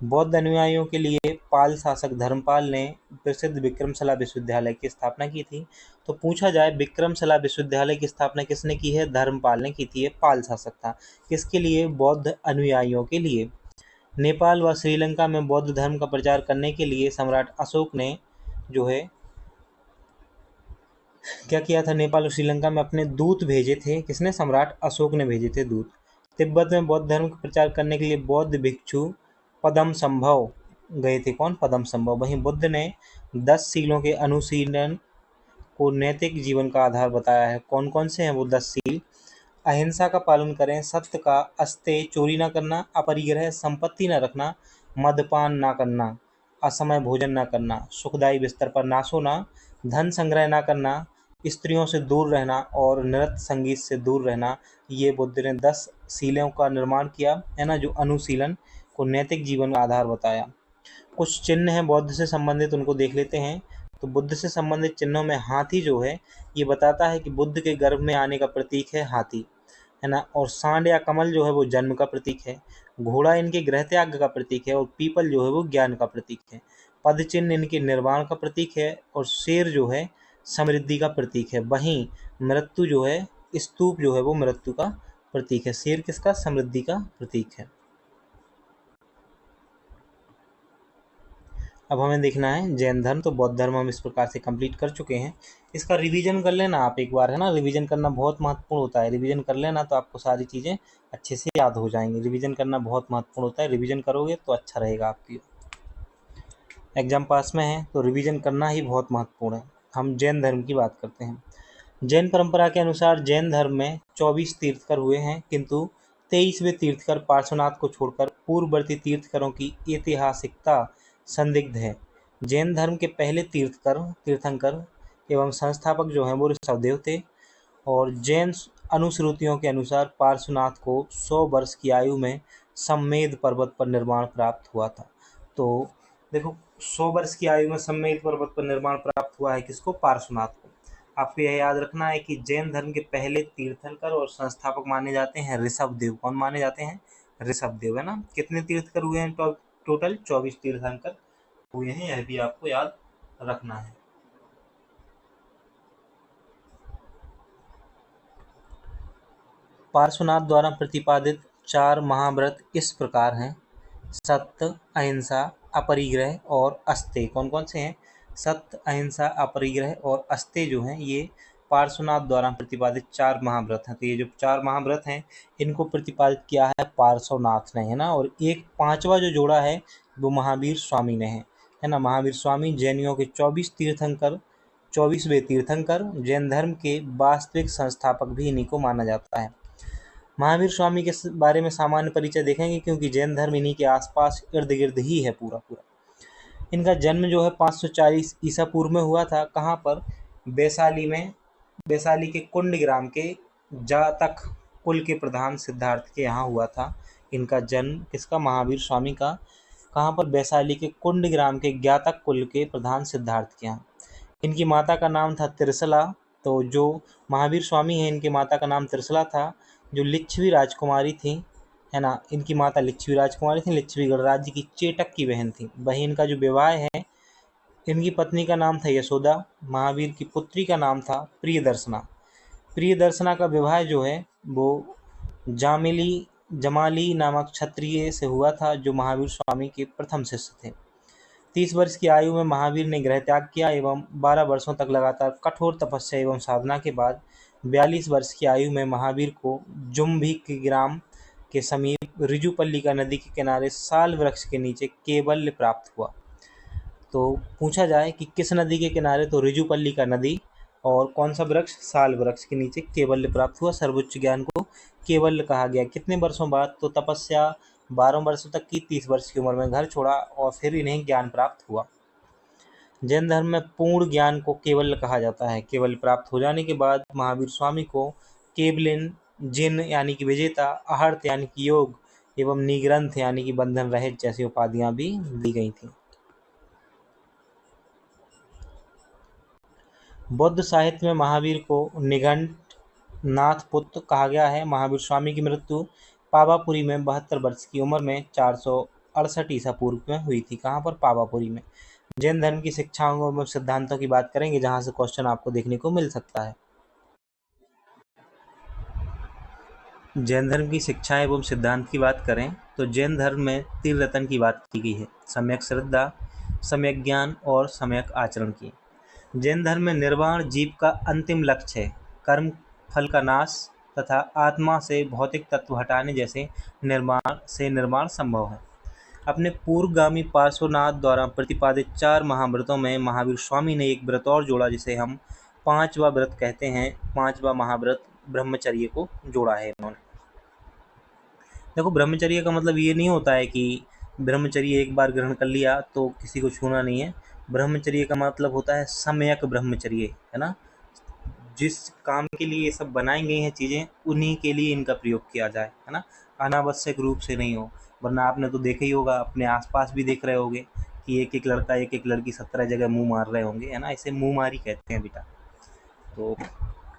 बौद्ध अनुयायियों के लिए पाल शासक धर्मपाल ने प्रसिद्ध विक्रमशिला विश्वविद्यालय की स्थापना की थी। तो पूछा जाए विक्रमशिला विश्वविद्यालय की स्थापना किसने की है? धर्मपाल ने की थी। ये पाल शासक था। किसके लिए? बौद्ध अनुयायियों के लिए। नेपाल व श्रीलंका में बौद्ध धर्म का प्रचार करने के लिए सम्राट अशोक ने जो है क्या किया था? नेपाल और श्रीलंका में अपने दूत भेजे थे। किसने? सम्राट अशोक ने भेजे थे दूत। तिब्बत में बौद्ध धर्म का प्रचार करने के लिए बौद्ध भिक्षु पद्मसंभव गए थे। कौन? पद्मसंभव। वहीं बुद्ध ने 10 सीलों के अनुशीलन को नैतिक जीवन का आधार बताया है। कौन कौन से हैं वो 10 सील? अहिंसा का पालन करें, सत्य का अस्तेय, चोरी न करना, अपरिग्रह, संपत्ति न रखना, मदपान न करना, असमय भोजन न करना, सुखदायी बिस्तर पर ना सोना, धन संग्रह न करना, स्त्रियों से दूर रहना और नृत्य संगीत से दूर रहना। ये बुद्ध ने 10 सीलों का निर्माण किया है ना, जो अनुशीलन को नैतिक जीवन का आधार बताया। कुछ चिन्ह हैं बौद्ध से संबंधित, उनको देख लेते हैं। तो बुद्ध से संबंधित चिन्हों में हाथी जो है ये बताता है कि बुद्ध के गर्भ में आने का प्रतीक है हाथी, है ना। और सांड या कमल जो है वो जन्म का प्रतीक है। घोड़ा इनके गृह त्याग का प्रतीक है और पीपल जो है वो ज्ञान का प्रतीक है। पद चिन्ह इनके निर्वाण का प्रतीक है और शेर जो है समृद्धि का प्रतीक है। वहीं मृत्यु जो है, स्तूप जो है वो मृत्यु का प्रतीक है। शेर किसका? समृद्धि का प्रतीक है। अब हमें देखना है जैन धर्म। तो बौद्ध धर्म हम इस प्रकार से कंप्लीट कर चुके हैं। इसका रिवीजन कर लेना आप एक बार, है ना। रिवीजन करना बहुत महत्वपूर्ण होता है। रिवीजन कर लेना तो आपको सारी चीज़ें अच्छे से याद हो जाएंगी। रिवीजन करना बहुत महत्वपूर्ण होता है। रिवीजन करोगे तो अच्छा रहेगा आपकी एग्जाम पास में है, तो रिवीजन करना ही बहुत महत्वपूर्ण है। हम जैन धर्म की बात करते हैं। जैन परंपरा के अनुसार जैन धर्म में 24 तीर्थकर हुए हैं, किंतु 23वें तीर्थकर पार्श्वनाथ को छोड़कर पूर्ववर्ती तीर्थकरों की ऐतिहासिकता संदिग्ध है। जैन धर्म के पहले तीर्थंकर एवं संस्थापक जो हैं वो ऋषभदेव थे। और जैन अनुश्रुतियों के अनुसार पार्श्वनाथ को 100 वर्ष की आयु में सम्मेद पर्वत पर निर्माण प्राप्त हुआ था। तो देखो, 100 वर्ष की आयु में सम्मेद पर्वत पर निर्माण प्राप्त हुआ है किसको? पार्श्वनाथ को। आपको यह याद रखना है कि जैन धर्म के पहले तीर्थंकर और संस्थापक माने जाते हैं ऋषभदेव। कौन माने जाते हैं? ऋषभदेव, है ना। कितने तीर्थकर हुए हैं? टोटल 24 तीर्थंकर हुए हैं, यह भी आपको याद रखना है। पार्श्वनाथ द्वारा प्रतिपादित 4 महाव्रत इस प्रकार हैं: सत्य, अहिंसा, अपरिग्रह और अस्तेय। कौन कौन से हैं? सत्य, अहिंसा, अपरिग्रह और अस्तेय जो हैं ये पार्श्वनाथ द्वारा प्रतिपादित 4 महाव्रत हैं। तो ये जो 4 महाव्रत हैं इनको प्रतिपादित किया है पार्श्वनाथ ने, है ना। और एक 5वां जो जोड़ा है वो महावीर स्वामी ने है ना। महावीर स्वामी जैनियों के 24वें तीर्थंकर, जैन धर्म के वास्तविक संस्थापक भी इन्हीं को माना जाता है। महावीर स्वामी के बारे में सामान्य परिचय देखेंगे, क्योंकि जैन धर्म इन्हीं के आसपास इर्द गिर्द ही है पूरा पूरा। इनका जन्म जो है 540 ईसा पूर्व में हुआ था। कहाँ पर? वैशाली में। वैशाली के कुंड ग्राम के जातक कुल के प्रधान सिद्धार्थ के यहाँ हुआ था इनका जन्म। किसका? महावीर स्वामी का। कहाँ पर? वैशाली के कुंड ग्राम के ज्ञातक कुल के प्रधान सिद्धार्थ के यहाँ। इनकी माता का नाम था त्रिशला। तो जो महावीर स्वामी हैं इनकी माता का नाम त्रिशला था, जो लिच्छवी राजकुमारी थी, है ना। इनकी माता लिच्छवी राजकुमारी थी, लिच्छवी गणराज्य की चेटक की बहन थी। वहीं इनका जो विवाह है, इनकी पत्नी का नाम था यशोदा। महावीर की पुत्री का नाम था प्रियदर्शना। प्रियदर्शना का विवाह जो है वो जमाली नामक क्षत्रिय से हुआ था, जो महावीर स्वामी के प्रथम शिष्य थे। 30 वर्ष की आयु में महावीर ने गृह त्याग किया एवं 12 वर्षों तक लगातार कठोर तपस्या एवं साधना के बाद 42 वर्ष की आयु में महावीर को जुम्भी ग्राम के समीप ऋजुपल्लिका नदी के किनारे साल वृक्ष के नीचे कैवल्य प्राप्त हुआ। तो पूछा जाए कि किस नदी के किनारे, तो ऋजुपल्लिका नदी। और कौन सा वृक्ष? साल वृक्ष के नीचे कैवल्य प्राप्त हुआ। सर्वोच्च ज्ञान को कैवल्य कहा गया। कितने वर्षों बाद? तो तपस्या 12 वर्षों तक की, 30 वर्ष की उम्र में घर छोड़ा और फिर इन्हें ज्ञान प्राप्त हुआ। जैन धर्म में पूर्ण ज्ञान को केवल कहा जाता है। केवल प्राप्त हो जाने के बाद महावीर स्वामी को केवलिन, जिन यानी कि विजेता, आहर्त यानी कि योग एवं निग्रंथ यानी कि बंधन रहित जैसी उपाधियां भी दी गई थी। बौद्ध साहित्य में महावीर को निघंट नाथ पुत्र कहा गया है। महावीर स्वामी की मृत्यु पावापुरी में 72 वर्ष की उम्र में 468 ईसा पूर्व में हुई थी। कहाँ पर? पावापुरी में। जैन धर्म की शिक्षाओं एवं सिद्धांतों की बात करेंगे, जहाँ से क्वेश्चन आपको देखने को मिल सकता है। जैन धर्म की शिक्षा एवं सिद्धांत की बात करें तो जैन धर्म में 3 रत्न की बात की गई है: सम्यक श्रद्धा, सम्यक ज्ञान और सम्यक आचरण की। जैन धर्म में निर्वाण जीव का अंतिम लक्ष्य है। कर्म फल का नाश तथा आत्मा से भौतिक तत्व हटाने जैसे निर्माण संभव है। अपने पूर्वगामी पार्श्वनाथ द्वारा प्रतिपादित 4 महाव्रतों में महावीर स्वामी ने एक व्रत और जोड़ा, जिसे हम 5वां व्रत कहते हैं। 5वां महाव्रत ब्रह्मचर्य को जोड़ा है इन्होंने। देखो, ब्रह्मचर्य का मतलब ये नहीं होता है कि ब्रह्मचर्य एक बार ग्रहण कर लिया तो किसी को छूना नहीं है। ब्रह्मचर्य का मतलब होता है सम्यक ब्रह्मचर्य, है ना। जिस काम के लिए ये सब बनाई गई हैं चीज़ें, उन्हीं के लिए इनका प्रयोग किया जाए, है ना। अनावश्यक रूप से नहीं हो, वरना आपने तो देखा ही होगा, अपने आसपास भी देख रहे होंगे कि एक एक लड़का एक एक लड़की 17 जगह मुंह मार रहे होंगे, है ना। इसे मुंह मारी कहते हैं बेटा। तो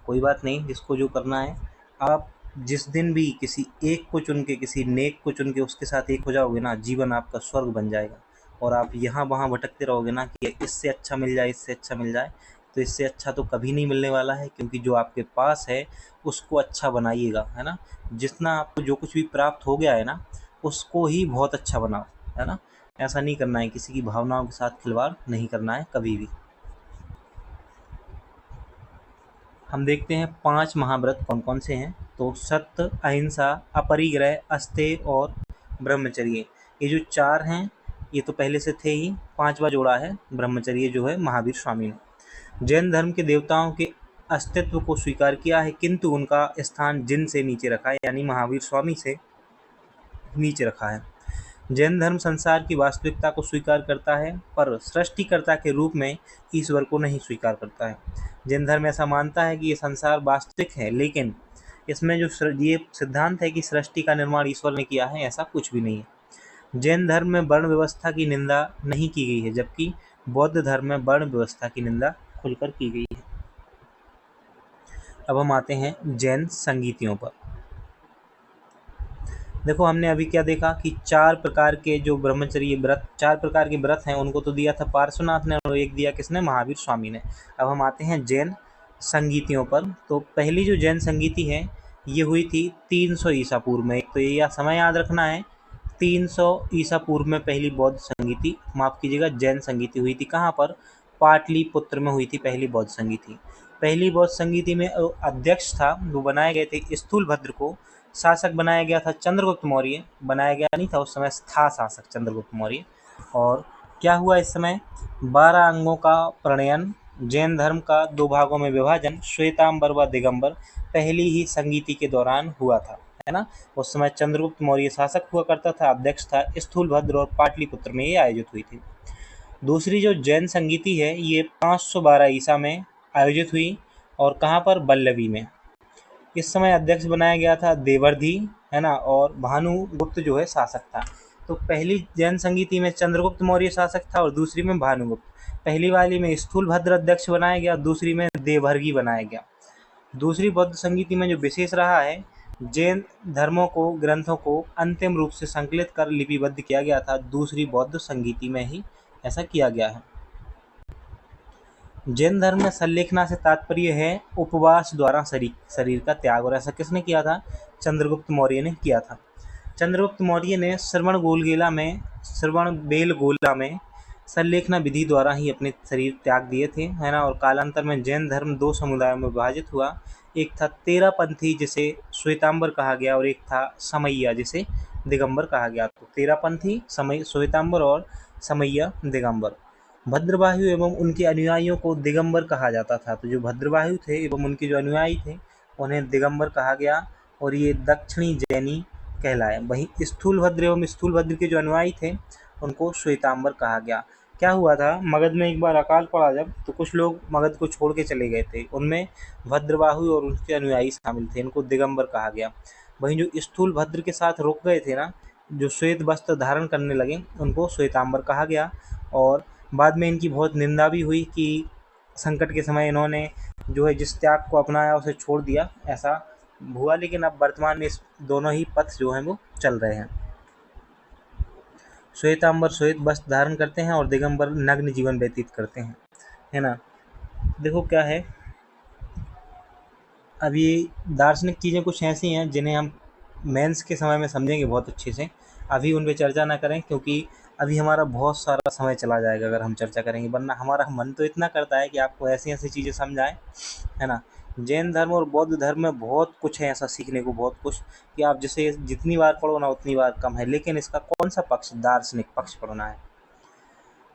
कोई बात नहीं, जिसको जो करना है। आप जिस दिन भी किसी एक को चुन के, किसी नेक को चुन के उसके साथ एक हो जाओगे ना, जीवन आपका स्वर्ग बन जाएगा। और आप यहाँ वहाँ भटकते रहोगे ना कि इससे अच्छा मिल जाए, इससे अच्छा मिल जाए, तो इससे अच्छा तो कभी नहीं मिलने वाला है, क्योंकि जो आपके पास है उसको अच्छा बनाइएगा, है ना। जितना आपको जो कुछ भी प्राप्त हो गया है ना, उसको ही बहुत अच्छा बनाओ, है ना। ऐसा नहीं करना है, किसी की भावनाओं के साथ खिलवाड़ नहीं करना है कभी भी। हम देखते हैं 5 महाव्रत कौन कौन से हैं। तो सत्य, अहिंसा, अपरिग्रह, अस्तेय और ब्रह्मचर्य, ये जो 4 हैं ये तो पहले से थे ही। 5वां जोड़ा है ब्रह्मचर्य, जो है महावीर स्वामी ने। जैन धर्म के देवताओं के अस्तित्व को स्वीकार किया है, किंतु उनका स्थान जिन से नीचे रखा है, यानी महावीर स्वामी से नीचे रखा है। जैन धर्म संसार की वास्तविकता को स्वीकार करता है, पर सृष्टिकर्ता के रूप में ईश्वर को नहीं स्वीकार करता है। जैन धर्म ऐसा मानता है कि ये संसार वास्तविक है, लेकिन इसमें जो ये सिद्धांत है कि सृष्टि का निर्माण ईश्वर ने किया है, ऐसा कुछ भी नहीं है। जैन धर्म में वर्ण व्यवस्था की निंदा नहीं की गई है, जबकि बौद्ध धर्म में वर्ण व्यवस्था की निंदा खुलकर की गई है। अब हम आते हैं जैन संगीतियों पर। देखो, हमने अभी क्या देखा कि 4 प्रकार के जो ब्रह्मचर्य व्रत, 4 प्रकार के व्रत हैं, उनको तो दिया था पार्श्वनाथ ने, और एक दिया किसने? महावीर स्वामी ने। अब हम आते हैं जैन संगीतियों पर। तो पहली जो जैन संगीति है ये हुई थी 300 ईसा पूर्व में। एक तो ये समय याद रखना है, 300 ईसा पूर्व में पहली बौद्ध संगीति, माफ कीजिएगा, जैन संगीति हुई थी। कहाँ पर? पाटलिपुत्र में हुई थी पहली बौद्ध संगीति। पहली बौद्ध संगीति में अध्यक्ष था, वो बनाए गए थे स्थूलभद्र को। शासक बनाया गया था चंद्रगुप्त मौर्य, बनाया गया नहीं था उस समय, था शासक चंद्रगुप्त मौर्य। और क्या हुआ इस समय? 12 अंगों का प्रणयन, जैन धर्म का 2 भागों में विभाजन, श्वेतांबर व दिगंबर पहली ही संगीति के दौरान हुआ था, है ना। उस समय चंद्रगुप्त मौर्य शासक हुआ करता था, अध्यक्ष था स्थूलभद्र, और पाटलिपुत्र में ये आयोजित हुई थी। दूसरी जो जैन संगीति है ये 512 ईसा में आयोजित हुई, और कहाँ पर? बल्लवी में। इस समय अध्यक्ष बनाया गया था देवर्धि, है ना, और भानुगुप्त जो है शासक था। तो पहली जैन संगीति में चंद्रगुप्त मौर्य शासक था और दूसरी में भानुगुप्त। पहली वाली में स्थूलभद्र अध्यक्ष बनाया गया, दूसरी में देवर्घि बनाया गया। दूसरी बौद्ध संगीति में जो विशेष रहा है, जैन धर्मों को, ग्रंथों को अंतिम रूप से संकलित कर लिपिबद्ध किया गया था, दूसरी बौद्ध संगीति में ही ऐसा किया गया है। जैन धर्म में संलेखना से तात्पर्य है उपवास द्वारा शरीर का त्याग, और ऐसा किसने किया था? चंद्रगुप्त मौर्य ने किया था। चंद्रगुप्त मौर्य ने श्रवण बेलगोला में संलेखना विधि द्वारा ही अपने शरीर त्याग दिए थे, है ना। और कालांतर में जैन धर्म 2 समुदायों में विभाजित हुआ। एक था तेरापंथी, जिसे श्वेतांबर कहा गया, और एक था समैया, जिसे दिगंबर कहा गया। तो तेरापंथी, श्वेतांबर और समैया दिगंबर। भद्रवाहु एवं उनके अनुयायियों को दिगंबर कहा जाता था। तो जो भद्रवाहु थे एवं उनके जो अनुयायी थे उन्हें दिगंबर कहा गया, और ये दक्षिणी जैनी कहलाए। वहीं स्थूलभद्र एवं स्थूलभद्र के जो अनुयायी थे उनको श्वेतांबर कहा गया। क्या हुआ था, मगध में एक बार अकाल पड़ा जब, तो कुछ लोग मगध को छोड़ के चले गए थे। उनमें भद्रबाहु और उनके अनुयायी शामिल थे, इनको दिगंबर कहा गया। वहीं जो स्थूल भद्र के साथ रुक गए थे ना, जो श्वेत वस्त्र धारण करने लगे, उनको श्वेतांबर कहा गया। और बाद में इनकी बहुत निंदा भी हुई कि संकट के समय इन्होंने जो है जिस त्याग को अपनाया उसे छोड़ दिया, ऐसा हुआ। लेकिन अब वर्तमान में इस दोनों ही पथ जो हैं वो चल रहे हैं। श्वेतांबर श्वेत वस्त्र धारण करते हैं और दिगंबर नग्न जीवन व्यतीत करते हैं, है ना। देखो क्या है, अब ये दार्शनिक चीज़ें कुछ ऐसी हैं जिन्हें हम मेंस के समय में समझेंगे बहुत अच्छे से। अभी उन पे चर्चा ना करें, क्योंकि अभी हमारा बहुत सारा समय चला जाएगा अगर हम चर्चा करेंगे, वरना हमारा मन तो इतना करता है कि आपको ऐसी ऐसी चीज़ें समझाएं, है ना। जैन धर्म और बौद्ध धर्म में बहुत कुछ है ऐसा सीखने को, बहुत कुछ, कि आप जिसे जितनी बार पढ़ो ना उतनी बार कम है। लेकिन इसका कौन सा पक्ष, दार्शनिक पक्ष पढ़ना है।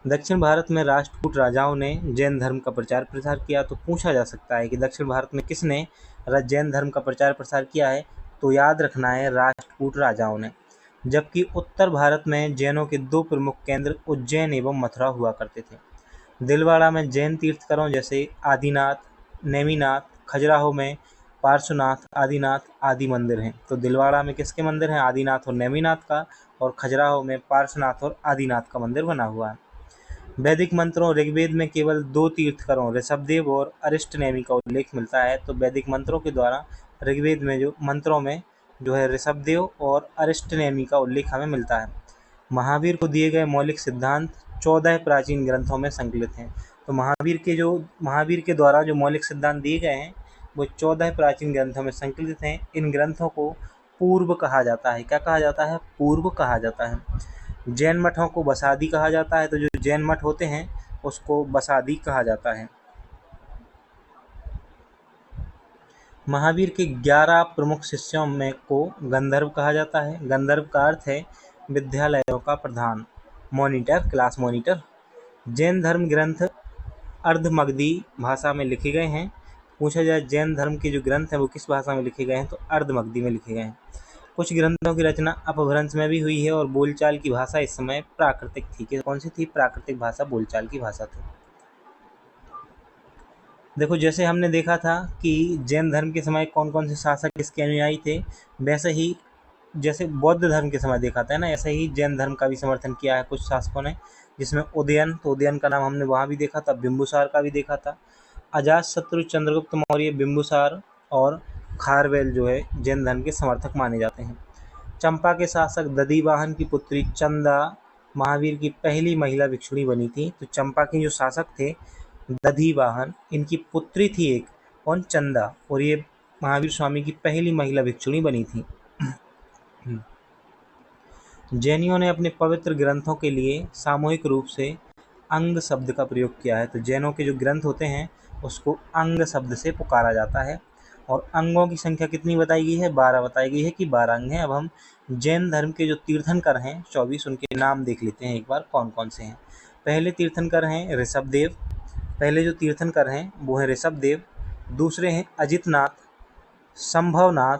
दक्षिण भारत में राष्ट्रकूट राजाओं ने जैन धर्म का प्रचार प्रसार किया। तो पूछा जा सकता है कि दक्षिण भारत में किसने जैन धर्म का प्रचार प्रसार किया है, तो याद रखना है राष्ट्रकूट राजाओं ने। जबकि उत्तर भारत में जैनों के दो प्रमुख केंद्र उज्जैन एवं मथुरा हुआ करते थे। दिलवाड़ा में जैन तीर्थकरों जैसे आदिनाथ, नेमिनाथ, खजुराहो में पार्श्वनाथ, आदिनाथ आदि मंदिर हैं। तो दिलवाड़ा में किसके मंदिर हैं, आदिनाथ और नेमिनाथ का, और खजुराहो में पार्श्वनाथ और आदिनाथ का मंदिर बना हुआ है। वैदिक मंत्रों, ऋग्वेद में केवल दो तीर्थकरों ऋषभदेव और अरिष्टनेमि का उल्लेख मिलता है। तो वैदिक मंत्रों के द्वारा ऋग्वेद में जो मंत्रों में जो है ऋषभदेव और अरिष्टनेमि का उल्लेख हमें मिलता है। महावीर को दिए गए मौलिक सिद्धांत 14 प्राचीन ग्रंथों में संकलित हैं। तो महावीर के द्वारा जो मौलिक सिद्धांत दिए गए हैं वो 14 प्राचीन ग्रंथों में संकलित हैं। इन ग्रंथों को पूर्व कहा जाता है। क्या कहा जाता है, पूर्व कहा जाता है। जैन मठों को बसादी कहा जाता है। तो जो जैन मठ होते हैं उसको बसादी कहा जाता है। महावीर के 11 प्रमुख शिष्यों में को गंधर्व कहा जाता है। गंधर्व का अर्थ है विद्यालयों का प्रधान, मॉनिटर, क्लास मॉनिटर। जैन धर्म ग्रंथ अर्धमगधी भाषा में लिखे गए हैं। पूछा जाए जैन धर्म के जो ग्रंथ हैं वो किस भाषा में लिखे गए हैं, तो अर्धमगधी में लिखे गए हैं। कुछ ग्रंथों की रचना अपभ्रंश में भी हुई है और बोलचाल की भाषा इस समय प्राकृतिक थी। कौन सी थी, प्राकृतिक भाषा, बोलचाल की भाषा थी। देखो जैसे हमने देखा था कि जैन धर्म के समय कौन कौन से शासक इसके अनुयायी थे, वैसे ही जैसे बौद्ध धर्म के समय देखा था ना, ऐसे ही जैन धर्म का भी समर्थन किया है कुछ शासकों ने, जिसमें उदयन, तो उदयन का नाम हमने वहाँ भी देखा था, बिंबुसार का भी देखा था। अजातशत्रु, चंद्रगुप्त मौर्य, बिंबुसार और खारवेल जो है जैन धर्म के समर्थक माने जाते हैं। चंपा के शासक दधिवाहन की पुत्री चंदा महावीर की पहली महिला भिक्षुणी बनी थी। तो चंपा के जो शासक थे दधिवाहन, इनकी पुत्री थी एक, कौन, चंदा, और ये महावीर स्वामी की पहली महिला भिक्षुणी बनी थी। जैनियों ने अपने पवित्र ग्रंथों के लिए सामूहिक रूप से अंग शब्द का प्रयोग किया है। तो जैनों के जो ग्रंथ होते हैं उसको अंग शब्द से पुकारा जाता है। और अंगों की संख्या कितनी बताई गई है, 12 बताई गई है कि 12 अंग हैं। अब हम जैन धर्म के जो तीर्थंकर हैं 24, उनके नाम देख लेते हैं एक बार कौन कौन से हैं। पहले तीर्थंकर हैं ऋषभदेव। पहले जो तीर्थंकर हैं वो हैं ऋषभदेव। दूसरे हैं अजितनाथ, संभवनाथ,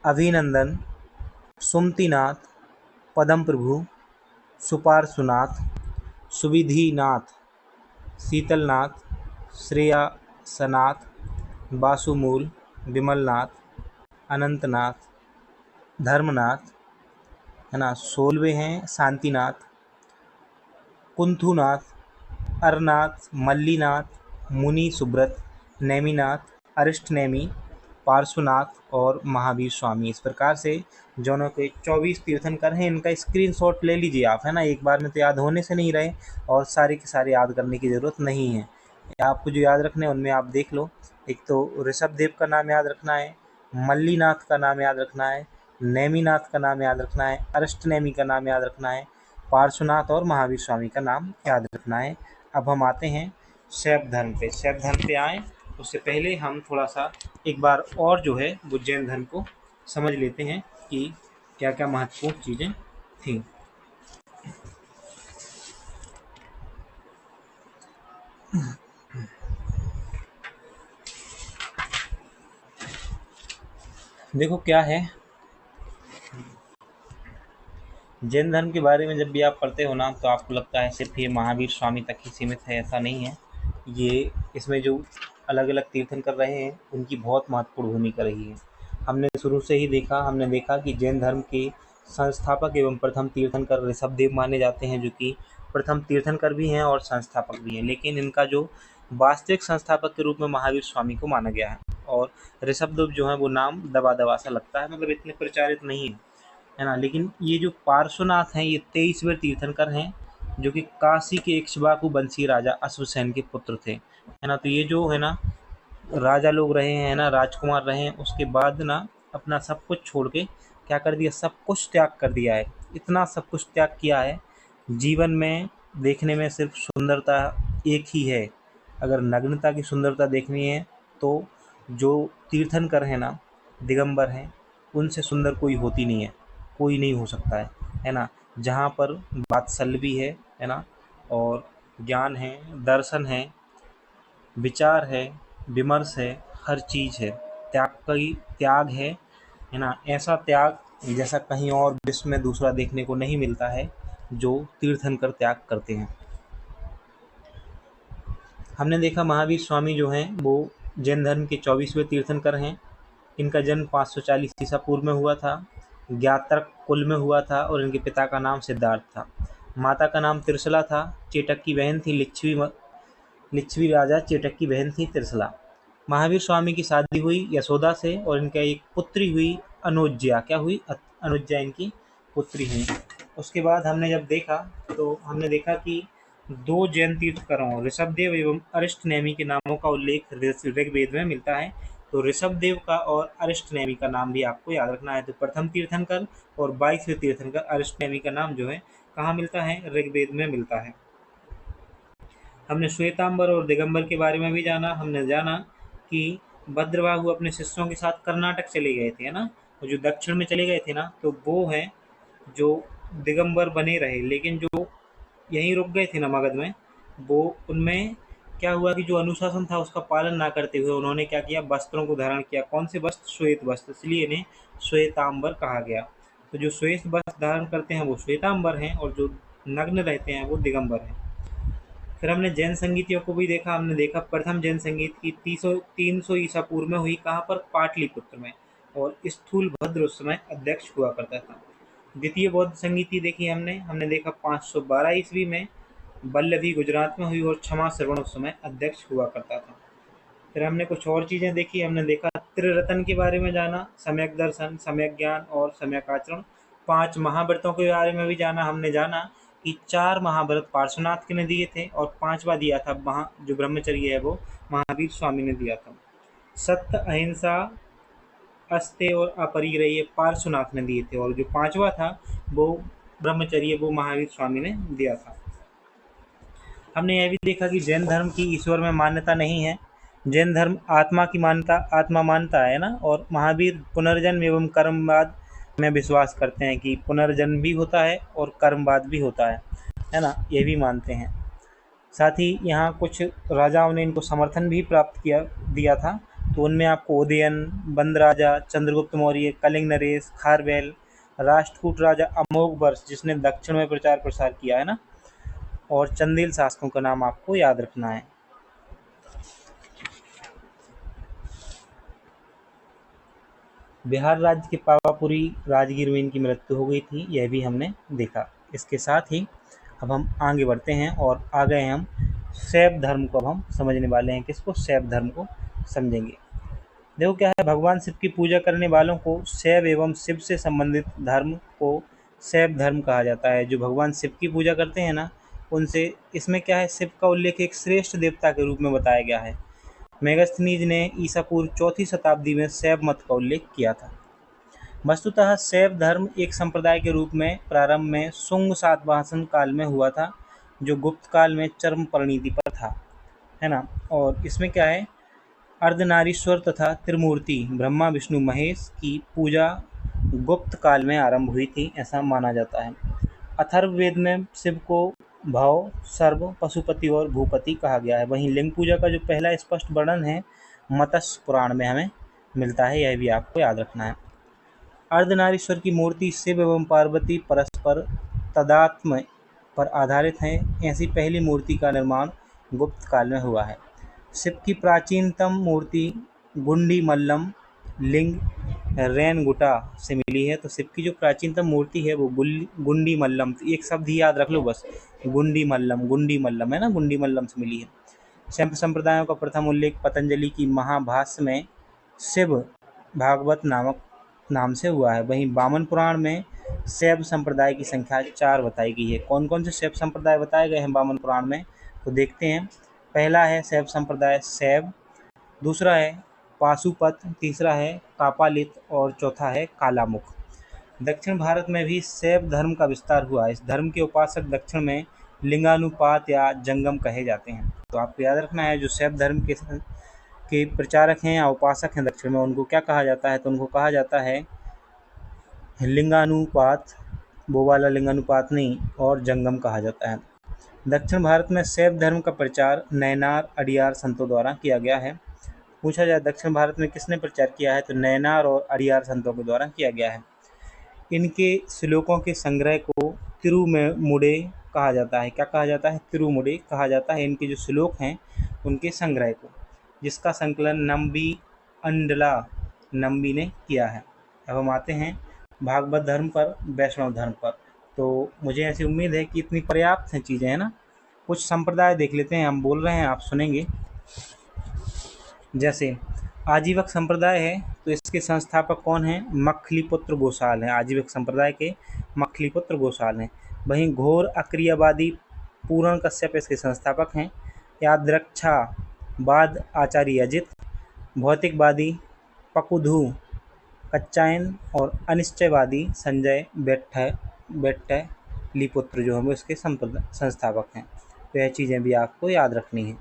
अभिनंदन, सुमतिनाथ, पदम प्रभु, सुपार्श्वनाथ, सुविधिनाथ, शीतलनाथ, श्रेयसनाथ, वासुमूल, विमलनाथ, अनंतनाथ, धर्मनाथ, है ना। 16वें हैं शांतिनाथ, कुंथुनाथ, अरनाथ, मल्लीनाथ, मुनि सुब्रत, नेमिनाथ, अरिष्टनेमि, पार्श्वनाथ और महावीर स्वामी। इस प्रकार से दोनों के 24 तीर्थंकर हैं। इनका स्क्रीनशॉट ले लीजिए आप, है ना, एक बार में तो याद होने से नहीं रहे और सारे के सारे याद करने की ज़रूरत नहीं है। आपको जो याद रखने हैं उनमें आप देख लो। एक तो ऋषभदेव का नाम याद रखना है, मल्लीनाथ का नाम याद रखना है, नेमिनाथ का नाम याद रखना है, अरिष्टनेमि का नाम याद रखना है, पार्श्वनाथ और महावीर स्वामी का नाम याद रखना है। अब हम आते हैं शैव धर्म पे। शैव धर्म पे आए उससे पहले हम थोड़ा सा एक बार और जो है वो जैन धर्म को समझ लेते हैं कि क्या क्या महत्वपूर्ण चीज़ें थी। देखो क्या है, जैन धर्म के बारे में जब भी आप पढ़ते हो ना तो आपको लगता है सिर्फ ये महावीर स्वामी तक ही सीमित है, ऐसा नहीं है। ये इसमें जो अलग अलग तीर्थंकर रहे हैं उनकी बहुत महत्वपूर्ण भूमिका रही है। हमने शुरू से ही हमने देखा कि जैन धर्म के संस्थापक एवं प्रथम तीर्थंकर ऋषभदेव माने जाते हैं, जो कि प्रथम तीर्थंकर भी हैं और संस्थापक भी हैं, लेकिन इनका जो वास्तविक संस्थापक के रूप में महावीर स्वामी को माना गया है। और ऋषभदेव जो है वो नाम दबा दबा सा लगता है, मतलब इतने प्रचारित नहीं है ना। लेकिन ये जो पार्श्वनाथ हैं ये 23वें तीर्थंकर हैं, जो कि काशी के इक्ष्वाकु वंशीय राजा अश्वसेन के पुत्र थे, है ना। तो ये जो है ना राजा लोग रहे हैं ना, राजकुमार रहे हैं, उसके बाद ना अपना सब कुछ छोड़ के क्या कर दिया, सब कुछ त्याग कर दिया है। इतना सब कुछ त्याग किया है, जीवन में देखने में सिर्फ सुंदरता एक ही है। अगर नग्नता की सुंदरता देखनी है तो जो तीर्थंकर हैं ना, दिगंबर हैं, उनसे सुंदर कोई होती नहीं है, कोई नहीं हो सकता है ना। जहाँ पर वात्सल्य भी है ना, और ज्ञान है, दर्शन है, विचार है, विमर्श है, हर चीज़ है, त्याग है ना। ऐसा त्याग जैसा कहीं और विश्व में दूसरा देखने को नहीं मिलता है, जो तीर्थंकर त्याग करते हैं। हमने देखा महावीर स्वामी जो हैं वो जैन धर्म के 24वें तीर्थंकर हैं। इनका जन्म 540 ईसा पूर्व में हुआ था, ज्ञात्रक कुल में हुआ था, और इनके पिता का नाम सिद्धार्थ था। माता का नाम त्रिशला था। चेटक की बहन थी लिच्छवी राजा चेटक की बहन थी त्रिशला। महावीर स्वामी की शादी हुई यशोदा से, और इनका एक पुत्री हुई अनुज्या। क्या हुई? अनुज्या इनकी पुत्री हुई। उसके बाद हमने देखा कि दो जैन तीर्थंकरों ऋषभदेव एवं अरिष्टनेमि के नामों का उल्लेख ऋग्वेद में मिलता है। तो ऋषभदेव का और अरिष्टनेमि का नाम भी आपको याद रखना है। तो प्रथम तीर्थंकर और 22वें तीर्थंकर अरिष्टनेमि का नाम जो है कहाँ मिलता है? ऋग्वेद में मिलता है। हमने श्वेतांबर और दिगंबर के बारे में भी जाना। हमने जाना कि भद्रबाहु अपने शिष्यों के साथ कर्नाटक चले गए थे, है ना। और जो दक्षिण में चले गए थे ना, तो वो हैं जो दिगंबर बने रहे, लेकिन जो यहीं रुक गए थे ना मगध में, वो उनमें क्या हुआ कि जो अनुशासन था उसका पालन ना करते हुए उन्होंने क्या किया, वस्त्रों को धारण किया। कौन से वस्त्र? श्वेत वस्त्र, इसलिए इन्हें श्वेतांबर कहा गया। तो जो श्वेत वस्त्र धारण करते हैं वो श्वेतांबर हैं, और जो नग्न रहते हैं वो दिगंबर हैं। फिर हमने जैन संगीतियों को भी देखा। हमने देखा प्रथम जैन संगीत की 300 ईसा पूर्व में हुई, कहाँ पर? पाटलिपुत्र में, और स्थूल भद्र उस समय अध्यक्ष हुआ करता था। द्वितीय बौद्ध संगीति देखी हमने देखा 512 ईस्वी में वल्लभी गुजरात में हुई, और क्षमा श्रवण उस समय अध्यक्ष हुआ करता था। फिर हमने कुछ और चीज़ें देखी। हमने देखा त्रिरत्न के बारे में जाना, सम्यक दर्शन, सम्यक ज्ञान और सम्यक आचरण। 5 महाव्रतों के बारे में भी जाना। हमने जाना कि 4 महाव्रत पार्श्वनाथ ने दिए थे, और 5वां दिया था जो ब्रह्मचर्य है वो महावीर स्वामी ने दिया था। सत्य, अहिंसा, अस्तेय और अपरिग्रह ये पार्श्वनाथ ने दिए थे, और जो 5वां था वो ब्रह्मचर्य वो महावीर स्वामी ने दिया था। हमने यह भी देखा कि जैन धर्म की ईश्वर में मान्यता नहीं है। जैन धर्म आत्मा मानता है ना, और महावीर पुनर्जन्म एवं कर्मवाद में विश्वास करते हैं कि पुनर्जन्म भी होता है और कर्मवाद भी होता है ना, ये भी मानते हैं। साथ ही यहाँ कुछ राजाओं ने इनको समर्थन भी प्राप्त दिया था। तो उनमें आपको उदयन, बंद राजा, चंद्रगुप्त मौर्य, कलिंग नरेश, खारवेल, राष्ट्रकूट राजा अमोघ वर्ष जिसने दक्षिण में प्रचार प्रसार किया है ना, और चंदेल शासकों का नाम आपको याद रखना है। बिहार राज्य के पावापुरी राजगीर में इनकी मृत्यु हो गई थी, यह भी हमने देखा। इसके साथ ही अब हम आगे बढ़ते हैं, और आ गए हम शैव धर्म को। अब हम समझने वाले हैं किसको? शैव धर्म को समझेंगे। देखो क्या है, भगवान शिव की पूजा करने वालों को शैव एवं शिव से संबंधित धर्म को शैव धर्म कहा जाता है। जो भगवान शिव की पूजा करते हैं ना, उनसे इसमें क्या है, शिव का उल्लेख एक श्रेष्ठ देवता के रूप में बताया गया है। मेगस्थनीज ने ईसा पूर्व 4वीं शताब्दी में शैव मत का उल्लेख किया था। वस्तुतः शैव धर्म एक संप्रदाय के रूप में प्रारंभ में शुंग सातवाहन काल में हुआ था, जो गुप्त काल में चरम परिणति पर था, है ना। और इसमें क्या है, अर्धनारीश्वर तथा त्रिमूर्ति ब्रह्मा विष्णु महेश की पूजा गुप्त काल में आरंभ हुई थी, ऐसा माना जाता है। अथर्ववेद में शिव को भव, सर्व, पशुपति और भूपति कहा गया है। वहीं लिंग पूजा का जो पहला स्पष्ट वर्णन है मत्स्य पुराण में हमें मिलता है, यह भी आपको याद रखना है। अर्धनारीश्वर की मूर्ति शिव एवं पार्वती परस्पर परस्पर तादात्म्य पर आधारित हैं। ऐसी पहली मूर्ति का निर्माण गुप्त काल में हुआ है। शिव की प्राचीनतम मूर्ति गुंडी मल्लम लिंग रेनगुटा से मिली है। तो शिव की जो प्राचीनतम मूर्ति है वो गुंडी मल्लम, तो एक शब्द ही याद रख लो बस, गुंडी मल्लम है ना, गुंडी मल्लम से मिली है। शैव संप्रदायों का प्रथम उल्लेख पतंजलि की महाभाष्य में शिव भागवत नामक नाम से हुआ है। वहीं वामन पुराण में शैव संप्रदाय की संख्या 4 बताई गई है। कौन कौन से शैव संप्रदाय बताए गए हैं वामन पुराण में, तो देखते हैं। पहला है शैव संप्रदाय शैव, दूसरा है पाशुपत, तीसरा है कापालित और चौथा है कालामुख। दक्षिण भारत में भी शैव धर्म का विस्तार हुआ। इस धर्म के उपासक दक्षिण में लिंगानुपात या जंगम कहे जाते हैं। तो आपको याद रखना है, जो शैव धर्म के प्रचारक हैं या उपासक हैं दक्षिण में, उनको क्या कहा जाता है, तो उनको कहा जाता है लिंगानुपात, वो वाला लिंगानुपात नहीं, और जंगम कहा जाता है। दक्षिण भारत में शैव धर्म का प्रचार नैनार अडियार संतों द्वारा किया गया है। पूछा जाए दक्षिण भारत में किसने प्रचार किया है, तो नैनार और अडियार संतों के द्वारा किया गया है। इनके श्लोकों के संग्रह को तिरुमुड़े कहा जाता है। क्या कहा जाता है, तिरुमुड़े कहा जाता है इनके जो श्लोक हैं उनके संग्रह को, जिसका संकलन नंबी ने किया है। अब हम आते हैं भागवत धर्म पर, वैष्णव धर्म पर। तो मुझे ऐसी उम्मीद है कि इतनी पर्याप्त हैं चीज़ें, है ना। कुछ संप्रदाय देख लेते हैं, हम बोल रहे हैं आप सुनेंगे। जैसे आजीवक संप्रदाय है, तो इसके संस्थापक कौन हैं, मखलीपुत्र गोसाल हैं। आजीवक संप्रदाय के मखलीपुत्र गोसाल हैं। वहीं घोर अक्रियावादी पूरण कश्यप इसके संस्थापक हैं। यादृच्छावाद आचार्य अजित, भौतिकवादी पकुधु कच्चायन और अनिश्चयवादी संजय बेट्टलिपुत्र जो हैं इसके संस्थापक हैं। तो यह चीज़ें भी आपको याद रखनी है।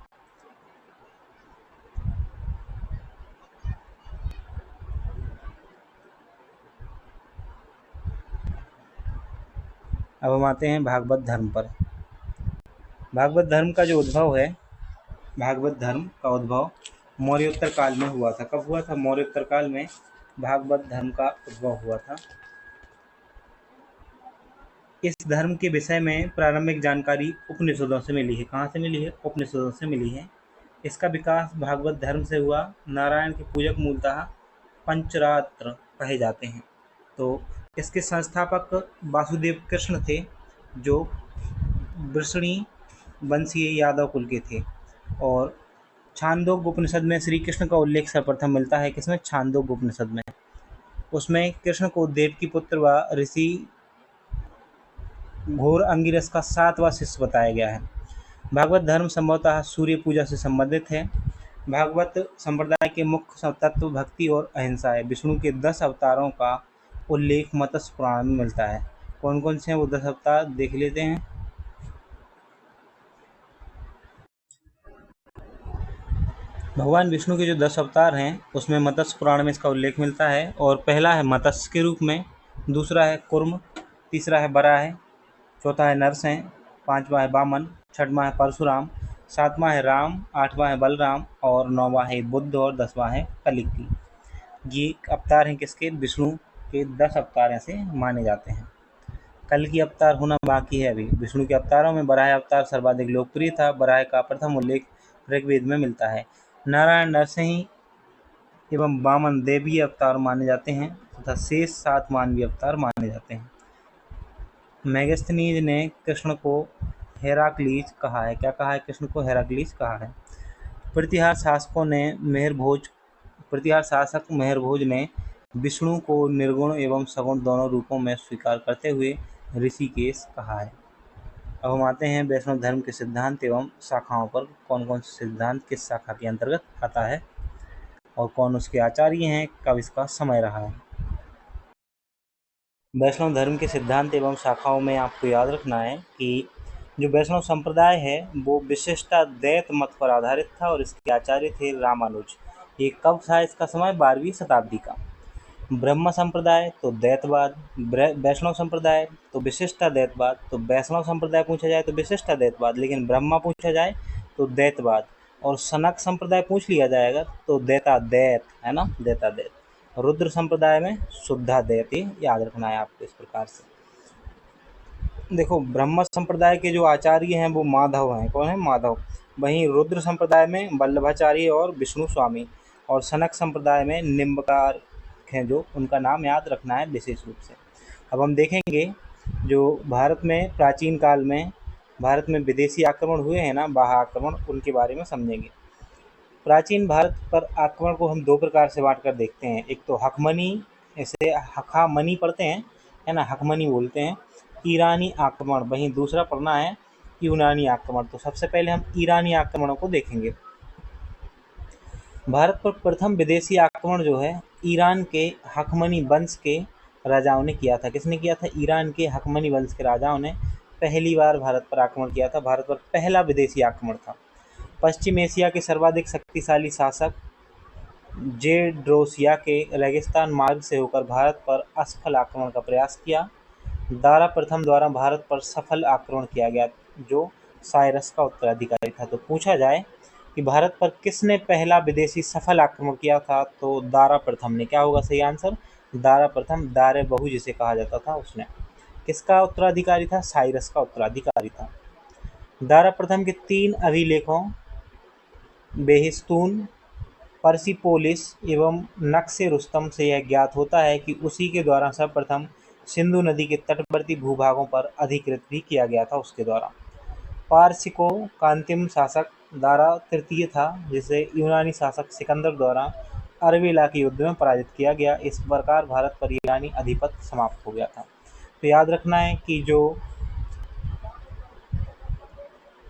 अब हम आते हैं भागवत धर्म पर। भागवत धर्म का जो उद्भव है, भागवत धर्म का उद्भव मौर्योत्तर काल में हुआ था। कब हुआ था, मौर्योत्तर काल में भागवत धर्म का उद्भव हुआ था। इस धर्म के विषय में प्रारंभिक जानकारी उपनिषदों से मिली है। कहाँ से मिली है, उपनिषदों से मिली है। इसका विकास भागवत धर्म से हुआ। नारायण के पूजक मूलतः पंचरात्र कहे जाते हैं। तो इसके संस्थापक वासुदेव कृष्ण थे, जो वृषणी वंशीय यादव कुल के थे। और छांदोग्य उपनिषद में श्री कृष्ण का उल्लेख सर्वप्रथम मिलता है। किसमें, छांदोग्य उपनिषद में। उसमें कृष्ण को देवकी पुत्र व ऋषि घोर अंगिरस का 7वां शिष्य बताया गया है। भागवत धर्म संभवतः सूर्य पूजा से संबंधित है। भागवत संप्रदाय के मुख्य तत्व भक्ति और अहिंसा है। विष्णु के 10 अवतारों का उल्लेख मत्स्य पुराण में मिलता है। कौन कौन से हैं वो 10 अवतार, देख लेते हैं। भगवान विष्णु के जो 10 अवतार हैं उसमें मत्स्य पुराण में इसका उल्लेख मिलता है। और पहला है मत्स्य के रूप में, दूसरा है कुर्म, तीसरा है बराह, चौथा है नरसिंह, पांचवा है वामन, छठवां है परशुराम, सातवां है राम, आठवां है बलराम और नौवां है बुद्ध और 10वां है कलिकी। ये अवतार हैं किसके, विष्णु के 10 अवतार ऐसे माने जाते हैं। कल की अवतार होना बाकी है अभी। विष्णु के अवतारों में बराह अवतार सर्वाधिक लोकप्रिय था। बराह का प्रथम उल्लेख ऋग्वेद में मिलता है। नारायण नरसिंह एवं वामन देवी अवतार माने जाते हैं तथा शेष 7 मानवीय अवतार माने जाते हैं। मेगस्थनीज ने कृष्ण को हेराक्लीज कहा है। क्या कहा है, कृष्ण को हेराक्लीज कहा है। प्रतिहार शासक मेहरभोज ने विष्णु को निर्गुण एवं सगुण दोनों रूपों में स्वीकार करते हुए ऋषिकेश कहा है। अब हम आते हैं वैष्णव धर्म के सिद्धांत एवं शाखाओं पर। कौन कौन से सिद्धांत किस शाखा के अंतर्गत आता है और कौन उसके आचार्य हैं, कब इसका समय रहा है। वैष्णव धर्म के सिद्धांत एवं शाखाओं में आपको याद रखना है कि जो वैष्णव संप्रदाय है वो विशिष्टा द्वैत मत पर आधारित था और इसके आचार्य थे रामानुज। ये कब था, इसका समय 12वीं शताब्दी का। ब्रह्म संप्रदाय तो द्वैतवाद, वैष्णव संप्रदाय तो विशिष्टा द्वैतवाद। तो वैष्णव संप्रदाय पूछा जाए तो विशिष्टा द्वैतवाद, लेकिन ब्रह्मा पूछा जाए तो द्वैतवाद, और सनक संप्रदाय पूछ लिया जाएगा तो द्वैताद्वैत, है ना, द्वैताद्वैत। रुद्र संप्रदाय में शुद्धाद्वैत, याद रखना है आपको इस प्रकार से। देखो, ब्रह्म संप्रदाय के जो आचार्य हैं वो माधव हैं। कौन है? माधव। वहीं रुद्र संप्रदाय में वल्लभाचार्य और विष्णु स्वामी, और सनक संप्रदाय में निम्बकार हैं, जो उनका नाम याद रखना है विशेष रूप से। अब हम देखेंगे जो भारत में प्राचीन काल में भारत में विदेशी आक्रमण हुए हैं ना, बाह्य आक्रमण, उनके बारे में समझेंगे। प्राचीन भारत पर आक्रमण को हम दो प्रकार से बांट कर देखते हैं। एक तो हकमनी, इसे हखामनी पढ़ते हैं, है ना, हकमनी बोलते हैं, ईरानी आक्रमण। वहीं दूसरा पढ़ना है यूनानी आक्रमण। तो सबसे पहले हम ईरानी आक्रमणों को देखेंगे। भारत पर प्रथम विदेशी आक्रमण जो है ईरान के हकमनी वंश के राजाओं ने किया था। किसने किया था? ईरान के हकमनी वंश के राजाओं ने पहली बार भारत पर आक्रमण किया था। भारत पर पहला विदेशी आक्रमण था। पश्चिम एशिया के सर्वाधिक शक्तिशाली शासक जेड्रोसिया के रेगिस्तान मार्ग से होकर भारत पर असफल आक्रमण का प्रयास किया। दारा प्रथम द्वारा भारत पर सफल आक्रमण किया गया, जो साइरस का उत्तराधिकारी था। तो पूछा जाए कि भारत पर किसने पहला विदेशी सफल आक्रमण किया था, तो दारा प्रथम ने। क्या होगा सही आंसर? दारा प्रथम, दारे बहु जिसे कहा जाता था, उसने। किसका उत्तराधिकारी था? साइरस का उत्तराधिकारी था। दारा प्रथम के 3 अभिलेखों बेहिस्तून, पर्सिपोलिस एवं नक्शे रुस्तम से यह ज्ञात होता है कि उसी के द्वारा सर्वप्रथम सिंधु नदी के तटवर्ती भूभागों पर अधिकृत भी किया गया था, उसके द्वारा। पारसिकों का अंतिम शासक दारा तृतीय था, जिसे यूनानी शासक सिकंदर द्वारा अरबेला के युद्ध में पराजित किया गया। इस प्रकार भारत पर ईरानी आधिपत्य समाप्त हो गया था। तो याद रखना है कि जो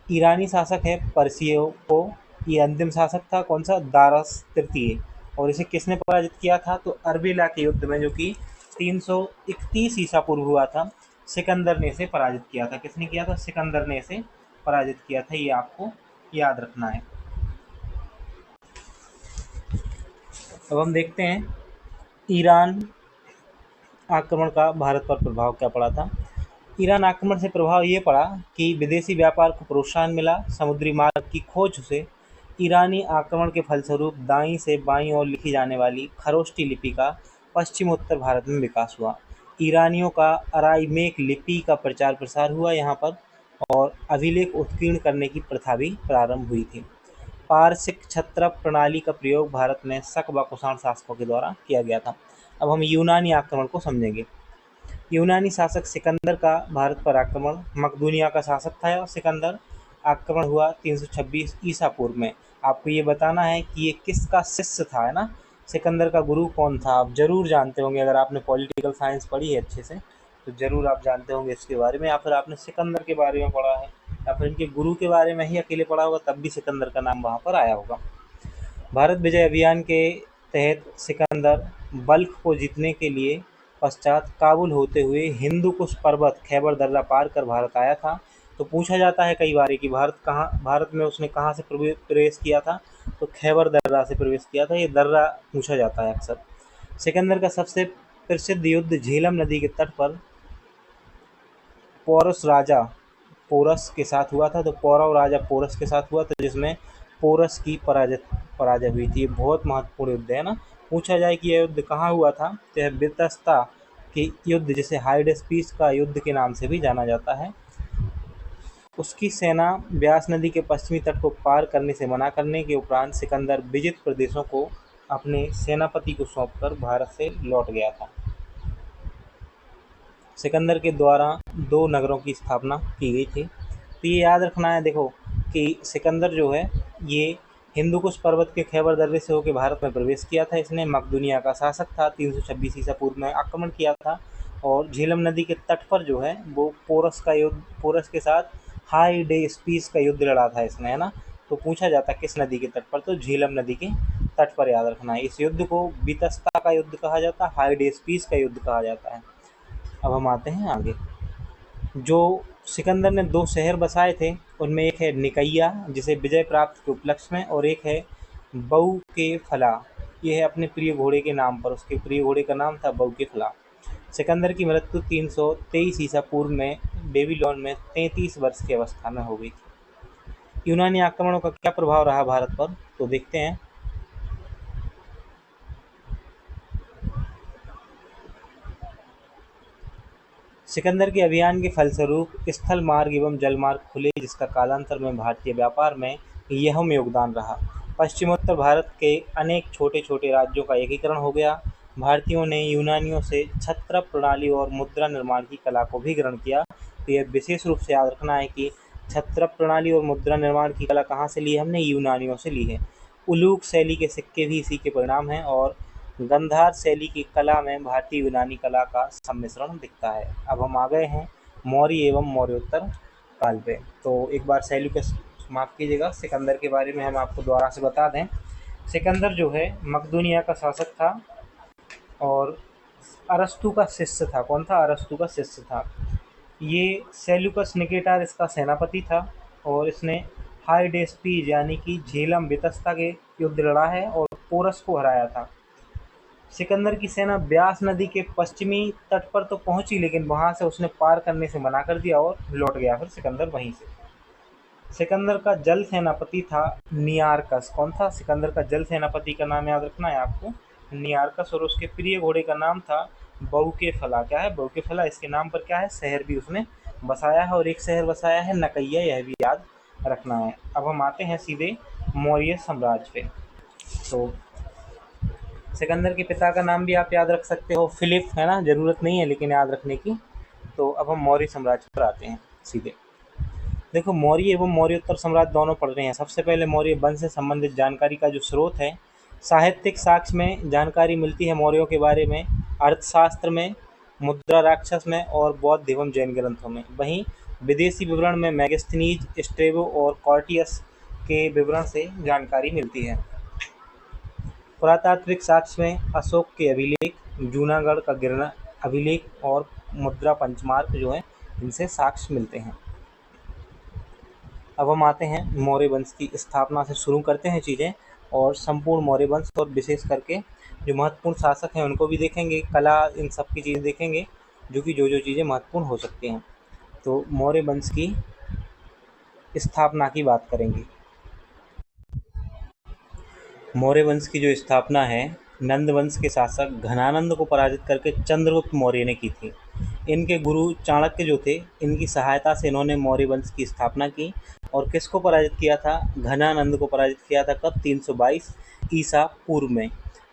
ईरानी शासक है पर्सियों को, ये अंतिम शासक था। कौन सा? दारस तृतीय। और इसे किसने पराजित किया था? तो अरबेला के युद्ध में, जो कि 331 ईसा पूर्व हुआ था, सिकंदर ने इसे पराजित किया था। किसने किया था? सिकंदर ने इसे पराजित किया था। ये आपको याद रखना है। अब हम देखते हैं ईरान आक्रमण का भारत पर प्रभाव क्या पड़ा था। ईरान आक्रमण से प्रभाव ये पड़ा कि विदेशी व्यापार को प्रोत्साहन मिला। समुद्री मार्ग की खोज से ईरानी आक्रमण के फलस्वरूप दाईं से बाईं ओर लिखी जाने वाली खरोष्टी लिपि का पश्चिम उत्तर भारत में विकास हुआ। ईरानियों का अराइमेक लिपि का प्रचार प्रसार हुआ यहाँ पर, और अभिलेख उत्कीर्ण करने की प्रथा भी प्रारंभ हुई थी। पारसिक छत्र प्रणाली का प्रयोग भारत में शक व कुषाण शासकों के द्वारा किया गया था। अब हम यूनानी आक्रमण को समझेंगे। यूनानी शासक सिकंदर का भारत पर आक्रमण। मकदूनिया का शासक था सिकंदर। आक्रमण हुआ 326 ईसा पूर्व में। आपको ये बताना है कि ये किसका शिष्य था, है ना। सिकंदर का गुरु कौन था? आप जरूर जानते होंगे, अगर आपने पॉलिटिकल साइंस पढ़ी है अच्छे से तो जरूर आप जानते होंगे इसके बारे में, या फिर आपने सिकंदर के बारे में पढ़ा है, या फिर इनके गुरु के बारे में ही अकेले पढ़ा होगा, तब भी सिकंदर का नाम वहाँ पर आया होगा। भारत विजय अभियान के तहत सिकंदर बल्ख को जीतने के लिए पश्चात काबुल होते हुए हिंदू कुश पर्वत खैबर दर्रा पार कर भारत आया था। तो पूछा जाता है कई बार कि भारत में उसने कहाँ से प्रवेश किया था, तो खैबर दर्रा से प्रवेश किया था। ये दर्रा पूछा जाता है अक्सर। सिकंदर का सबसे प्रसिद्ध युद्ध झेलम नदी के तट पर पौरस राजा पोरस के साथ हुआ था। तो पौरव राजा पोरस के साथ हुआ था, जिसमें पोरस की पराजय हुई थी। ये बहुत महत्वपूर्ण युद्ध है ना। पूछा जाए कि यह युद्ध कहाँ हुआ था, तो यह बितस्ता के युद्ध, जिसे हाइडेस्पीस का युद्ध के नाम से भी जाना जाता है। उसकी सेना ब्यास नदी के पश्चिमी तट को पार करने से मना करने के उपरांत सिकंदर विजित प्रदेशों को अपने सेनापति को सौंपकर भारत से लौट गया था। सिकंदर के द्वारा 2 नगरों की स्थापना की गई थी। तो ये याद रखना है, देखो, कि सिकंदर जो है ये हिंदुकुश पर्वत के खैबर दर्रे से होकर भारत में प्रवेश किया था। इसने मकदूनिया का शासक था, 326 ईसा पूर्व में आक्रमण किया था, और झेलम नदी के तट पर जो है वो पोरस के साथ हाइडेस्पीस का युद्ध लड़ा था इसने, है ना। तो पूछा जाता है किस नदी के तट पर, तो झेलम नदी के तट पर। याद रखना है, इस युद्ध को बितस्ता का युद्ध कहा जाता है, हाइडेस्पीस का युद्ध कहा जाता है। अब हम आते हैं आगे। जो सिकंदर ने 2 शहर बसाए थे, उनमें एक है निकैया, जिसे विजय प्राप्त के उपलक्ष्य में, और एक है बऊ के फला। ये है अपने प्रिय घोड़े के नाम पर, उसके प्रिय घोड़े का नाम था बऊ के फला। सिकंदर की मृत्यु 323 ईसा पूर्व में बेबीलोन में 33 वर्ष की अवस्था में हो गई थी। यूनानी आक्रमणों का क्या प्रभाव रहा भारत पर, तो देखते हैं। सिकंदर के अभियान के फलस्वरूप स्थल मार्ग एवं जल मार्ग खुले, जिसका कालांतर में भारतीय व्यापार में अहम योगदान रहा। पश्चिमोत्तर भारत के अनेक छोटे छोटे राज्यों का एकीकरण हो गया। भारतीयों ने यूनानियों से छत्र प्रणाली और मुद्रा निर्माण की कला को भी ग्रहण किया। तो यह विशेष रूप से याद रखना है कि छत्र प्रणाली और मुद्रा निर्माण की कला कहाँ से ली है हमने? यूनानियों से ली है। उलूक शैली के सिक्के भी इसी के परिणाम हैं और गंधार शैली की कला में भारतीय यूनानी कला का सम्मिश्रण दिखता है। अब हम आ गए हैं मौर्य एवं मौर्योत्तर काल पे। तो एक बार सेल्यूकस, माफ़ कीजिएगा, सिकंदर के बारे में हम आपको दोबारा से बता दें। सिकंदर जो है मकदूनिया का शासक था और अरस्तु का शिष्य था। कौन था? अरस्तु का शिष्य था। ये सेल्यूकस निकेटर इसका सेनापति था और इसने हाइडेस्पीज यानी कि झेलम वितस्ता के युद्ध लड़ा है और पोरस को हराया था। सिकंदर की सेना ब्यास नदी के पश्चिमी तट पर तो पहुंची, लेकिन वहां से उसने पार करने से मना कर दिया और लौट गया फिर सिकंदर वहीं से। सिकंदर का जल सेनापति था नियारकस। कौन था? सिकंदर का जल सेनापति का नाम याद रखना है आपको, नियारकस। और उसके प्रिय घोड़े का नाम था बउकेफला। क्या है? बउकेफला। इसके नाम पर क्या है? शहर भी उसने बसाया है और एक शहर बसाया है नकैया, यह भी याद रखना है। अब हम आते हैं सीधे मौर्य साम्राज्य पे। तो सिकंदर के पिता का नाम भी आप याद रख सकते हो, फिलिप, है ना? ज़रूरत नहीं है लेकिन याद रखने की। तो अब हम मौर्य साम्राज्य पर आते हैं सीधे। देखो, मौर्य एवं मौर्योत्तर साम्राज्य दोनों पढ़ रहे हैं। सबसे पहले मौर्य वंश से संबंधित जानकारी का जो स्रोत है, साहित्यिक साक्ष्य में जानकारी मिलती है मौर्यों के बारे में, अर्थशास्त्र में, मुद्रा राक्षस में और बौद्ध एवं जैन ग्रंथों में। वहीं विदेशी विवरण में मैगस्थनीज, स्ट्रेबो और कॉर्टियस के विवरण से जानकारी मिलती है। पुरातात्विक साक्ष्य में अशोक के अभिलेख, जूनागढ़ का गिरना अभिलेख और मुद्रा पंचमार्क जो है, इनसे साक्ष्य मिलते हैं। अब हम आते हैं मौर्य वंश की स्थापना से शुरू करते हैं चीज़ें और संपूर्ण मौर्य वंश और विशेष करके जो महत्वपूर्ण शासक हैं उनको भी देखेंगे, कला, इन सब की चीज़ें देखेंगे जो जो चीज़ें महत्वपूर्ण हो सकती हैं। तो मौर्य वंश की स्थापना की बात करेंगे। मौर्य वंश की जो स्थापना है, नंद वंश के शासक घनानंद को पराजित करके चंद्रगुप्त मौर्य ने की थी। इनके गुरु चाणक्य जो थे, इनकी सहायता से इन्होंने मौर्य वंश की स्थापना की। और किसको पराजित किया था? घनानंद को पराजित किया था। कब? 322 ईसा पूर्व में।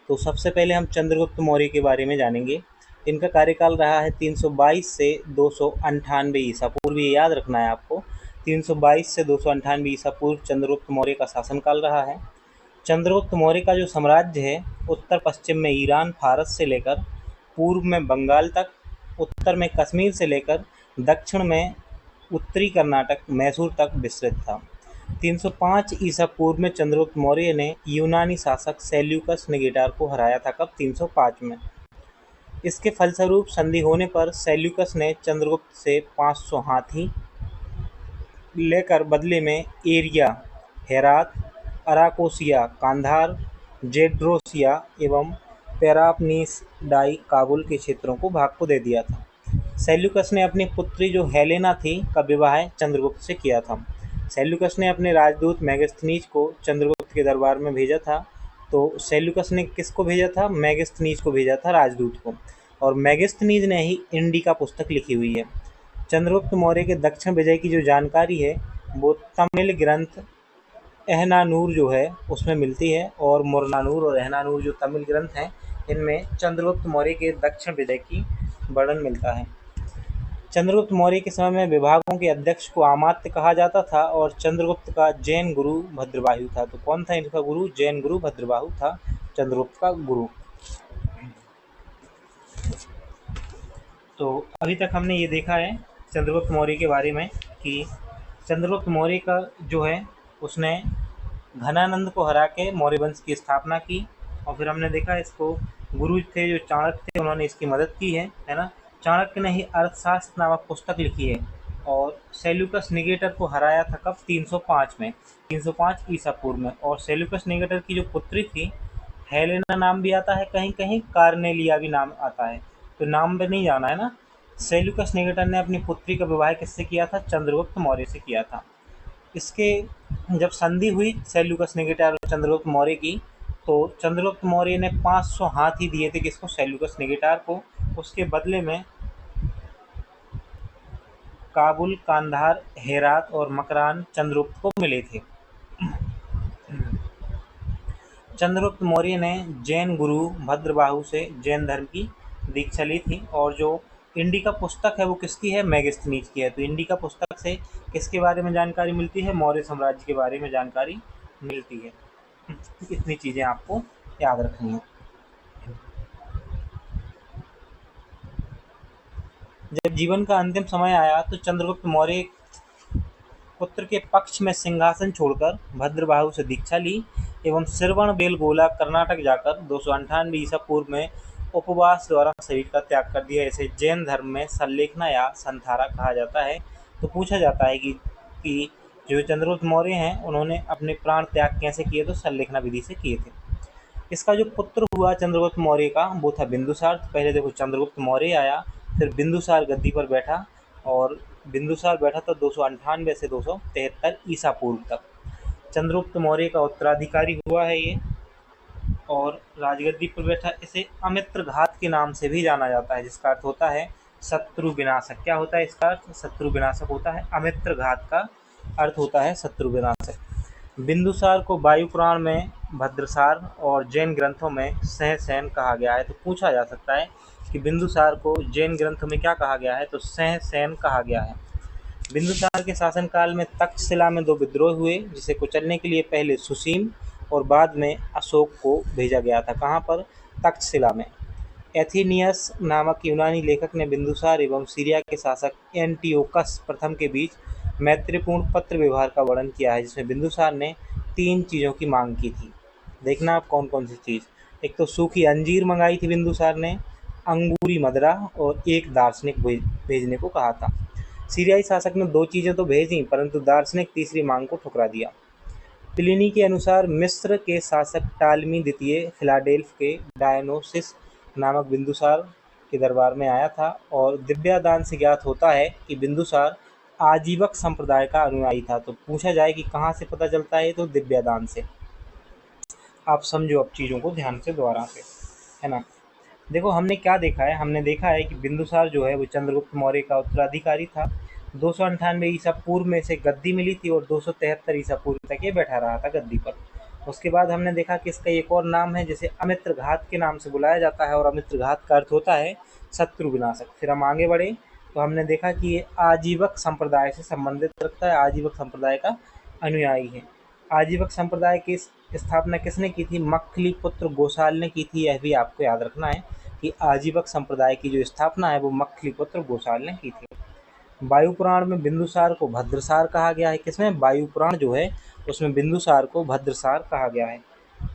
तो सबसे पहले हम चंद्रगुप्त मौर्य के बारे में जानेंगे। इनका कार्यकाल रहा है 322 से 298 ईसा पूर्व, ये याद रखना है आपको। 322 से 298 ईसा पूर्व चंद्रगुप्त मौर्य का शासनकाल रहा है। चंद्रगुप्त मौर्य का जो साम्राज्य है, उत्तर पश्चिम में ईरान, फारस से लेकर पूर्व में बंगाल तक, उत्तर में कश्मीर से लेकर दक्षिण में उत्तरी कर्नाटक, मैसूर तक विस्तृत था। 305 ईसा पूर्व में चंद्रगुप्त मौर्य ने यूनानी शासक सेल्यूकस निकेटर को हराया था। कब? 305 में। इसके फलस्वरूप संधि होने पर सेल्यूकस ने चंद्रगुप्त से 500 हाथी लेकर बदले में area, Herat, Arachosia, Kandahar, Gedrosia एवं पेरापनीसडाई काबुल के क्षेत्रों को भाग को दे दिया था। सेल्यूकस ने अपनी पुत्री जो हेलेना थी का विवाह चंद्रगुप्त से किया था। सेल्यूकस ने अपने राजदूत मैगस्थनीज को चंद्रगुप्त के दरबार में भेजा था। तो सेल्यूकस ने किसको भेजा था? मैगस्थनीज को भेजा था, राजदूत को। और मैगस्थनीज ने ही इंडिका पुस्तक लिखी हुई है। चंद्रगुप्त मौर्य के दक्षिण विजय की जो जानकारी है वो तमिल ग्रंथ एहनानूर जो है उसमें मिलती है। और मुरनानूर और एहनानूर जो तमिल ग्रंथ हैं, इनमें चंद्रगुप्त मौर्य के दक्षिण विजय की वर्णन मिलता है। चंद्रगुप्त मौर्य के समय में विभागों के अध्यक्ष को अमात्य कहा जाता था और चंद्रगुप्त का जैन गुरु भद्रबाहु था। तो कौन था इनका गुरु? जैन गुरु भद्रबाहु था चंद्रगुप्त का गुरु। तो अभी तक हमने ये देखा है चंद्रगुप्त मौर्य के बारे में कि चंद्रगुप्त मौर्य का जो है उसने घनानंद को हरा के मौर्य वंश की स्थापना की। और फिर हमने देखा इसको गुरु थे जो चाणक्य थे, उन्होंने इसकी मदद की है ना। चाणक्य ने ही अर्थशास्त्र नामक पुस्तक लिखी है। और सेल्यूकस निकेटर को हराया था कब? 305 में, 305 ईसा पूर्व में। और सेल्यूकस निकेटर की जो पुत्री थी हेलेना नाम भी आता है, कहीं कहीं कार्नेलिया भी नाम आता है। तो नाम पे नहीं जाना है ना। सेल्यूकस निकेटर ने अपनी पुत्री का विवाह किससे किया था? चंद्रगुप्त मौर्य से किया था। इसके जब संधि हुई सेल्यूकस निकेटर और चंद्रगुप्त मौर्य की, तो चंद्रगुप्त मौर्य ने 500 हाथी दिए थे किसको? सेल्यूकस निकेटर को। उसके बदले में काबुल, कांधार, हेरात और मकरान चंद्रगुप्त को मिले थे। चंद्रगुप्त मौर्य ने जैन गुरु भद्रबाहु से जैन धर्म की दीक्षा ली थी। और जो इंडिका पुस्तक है वो किसकी है? मेगास्थनीज की है। तो इंडिका पुस्तक से किसके बारे में जानकारी मिलती है? मौर्य साम्राज्य के बारे में जानकारी मिलती है। इतनी चीज़ें आपको याद रखनी है। जब जीवन का अंतिम समय आया तो चंद्रगुप्त मौर्य पुत्र के पक्ष में सिंहासन छोड़कर भद्रबाहु से दीक्षा ली एवं श्रवणबेलगोला कर्नाटक जाकर 298 ईसा पूर्व में उपवास द्वारा शरीर का त्याग कर दिया। इसे जैन धर्म में संलेखना या संथारा कहा जाता है। तो पूछा जाता है कि जो चंद्रगुप्त मौर्य हैं उन्होंने अपने प्राण त्याग कैसे किए? तो संलेखना विधि से किए थे। इसका जो पुत्र हुआ चंद्रगुप्त मौर्य का वो था बिंदुसार। तो पहले देखो चंद्रगुप्त मौर्य आया, फिर बिंदुसार गद्दी पर बैठा और बिंदुसार बैठा था 298 से 273 ईसा पूर्व तक। चंद्रगुप्त मौर्य का उत्तराधिकारी हुआ है ये और राजगद्दी पर बैठा। इसे अमित्र घात के नाम से भी जाना जाता है, जिसका अर्थ होता है शत्रु विनाशक। क्या होता है इसका अर्थ? शत्रु विनाशक होता है। अमित्र घात का अर्थ होता है शत्रु विनाशक। बिंदुसार को वायु पुराण में भद्रसार और जैन ग्रंथों में सहसैन कहा गया है। तो पूछा जा सकता है कि बिंदुसार को जैन ग्रंथों में क्या कहा गया है? तो सहसैन कहा गया है। बिंदुसार के शासनकाल में तक्षशिला में 2 विद्रोह हुए, जिसे कुचलने के लिए पहले सुसीम और बाद में अशोक को भेजा गया था। कहाँ पर? तक्षशिला में। एथीनियस नामक यूनानी लेखक ने बिंदुसार एवं सीरिया के शासक एंटियोकस प्रथम के बीच मैत्रीपूर्ण पत्र व्यवहार का वर्णन किया है, जिसमें बिंदुसार ने 3 चीज़ों की मांग की थी। देखना आप कौन कौन सी चीज़। एक तो सूखी अंजीर मंगाई थी बिंदुसार ने, अंगूरी मदरा और एक दार्शनिक भेजने को कहा था। सीरियाई शासक ने 2 चीज़ें तो भेजी, परंतु दार्शनिक तीसरी मांग को ठुकरा दिया। प्लिनी के अनुसार मिस्र के शासक टालमी द्वितीय फिलाडेल्फ के डायनोसिस नामक बिंदुसार के दरबार में आया था और दिव्यादान से ज्ञात होता है कि बिंदुसार आजीवक संप्रदाय का अनुयायी था। तो पूछा जाए कि कहाँ से पता चलता है? तो दिव्यादान से। आप समझो अब चीज़ों को ध्यान से दोबारा से, है ना। देखो हमने क्या देखा है? हमने देखा है कि बिंदुसार जो है वो चंद्रगुप्त मौर्य का उत्तराधिकारी था। 298 ईसा पूर्व में इसे गद्दी मिली थी और 273 ईसा पूर्व तक ये बैठा रहा था गद्दी पर। उसके बाद हमने देखा कि इसका एक और नाम है जिसे अमित्र घात के नाम से बुलाया जाता है और अमित्र घात का अर्थ होता है शत्रु विनाशक। फिर हम आगे बढ़े तो हमने देखा कि ये आजीवक संप्रदाय से संबंधित रखता है, आजीवक संप्रदाय का अनुयायी है। आजीवक संप्रदाय की स्थापना किसने की थी? मक्खली पुत्र गोसाल ने की थी। यह भी आपको याद रखना है कि आजीवक संप्रदाय की जो स्थापना है वो मक्खली पुत्र गोसाल ने की थी। वायु पुराण में बिंदुसार को भद्रसार कहा गया है। किसमें? वायु पुराण जो है उसमें बिंदुसार को भद्रसार कहा गया है।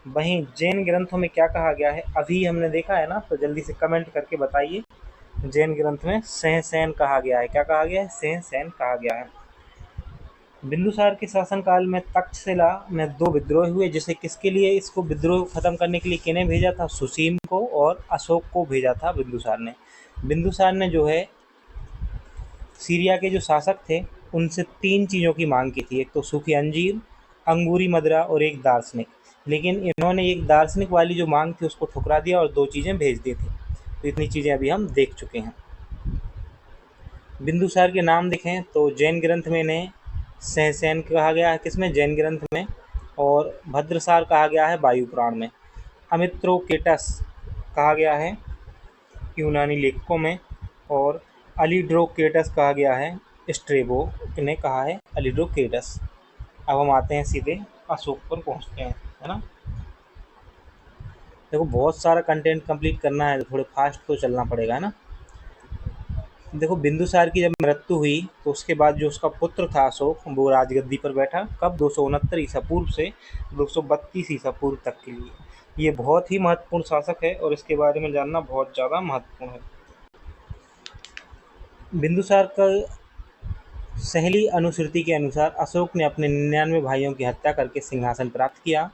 वहीं जैन ग्रंथों में क्या कहा गया है? अभी हमने देखा है ना, तो जल्दी से कमेंट करके बताइए। जैन ग्रंथ में सहसैन कहा गया है। क्या कहा गया है? सहसैन कहा गया है। बिंदुसार के शासनकाल में तक्षशिला में 2 विद्रोह हुए, जिसे किसके लिए इसको विद्रोह खत्म करने के लिए किन्हें भेजा था? सुसीम को और अशोक को भेजा था बिंदुसार ने। बिंदुसार ने जो है सीरिया के जो शासक थे उनसे 3 चीज़ों की मांग की थी। एक तो सूखी अंजीर, अंगूरी मदरा और एक दार्शनिक। लेकिन इन्होंने एक दार्शनिक वाली जो मांग थी उसको ठुकरा दिया और 2 चीज़ें भेज दी थी। तो इतनी चीज़ें अभी हम देख चुके हैं। बिंदुसार के नाम देखें तो जैन ग्रंथ में इन्हें सहसैन कहा गया है। किसमें? जैन ग्रंथ में। और भद्रसार कहा गया है वायु पुराण में। अमित्रोकेटस कहा गया है यूनानी लेखकों में और अलीड्रोकेटस कहा गया है स्ट्रेबो ने कहा है अलीड्रोकेटस। अब हम आते हैं सीधे अशोक पर पहुंचते हैं, है ना। देखो बहुत सारा कंटेंट कंप्लीट करना है तो थोड़े फास्ट तो चलना पड़ेगा, है ना। देखो बिंदुसार की जब मृत्यु हुई तो उसके बाद जो उसका पुत्र था अशोक वो राजगद्दी पर बैठा। कब? 269 ईसा पूर्व से 232 ईसा पूर्व तक के लिए। ये बहुत ही महत्वपूर्ण शासक है और इसके बारे में जानना बहुत ज़्यादा महत्वपूर्ण है। बिंदुसार का सहेली अनुश्रुति के अनुसार अशोक ने अपने 99 भाइयों की हत्या करके सिंहासन प्राप्त किया।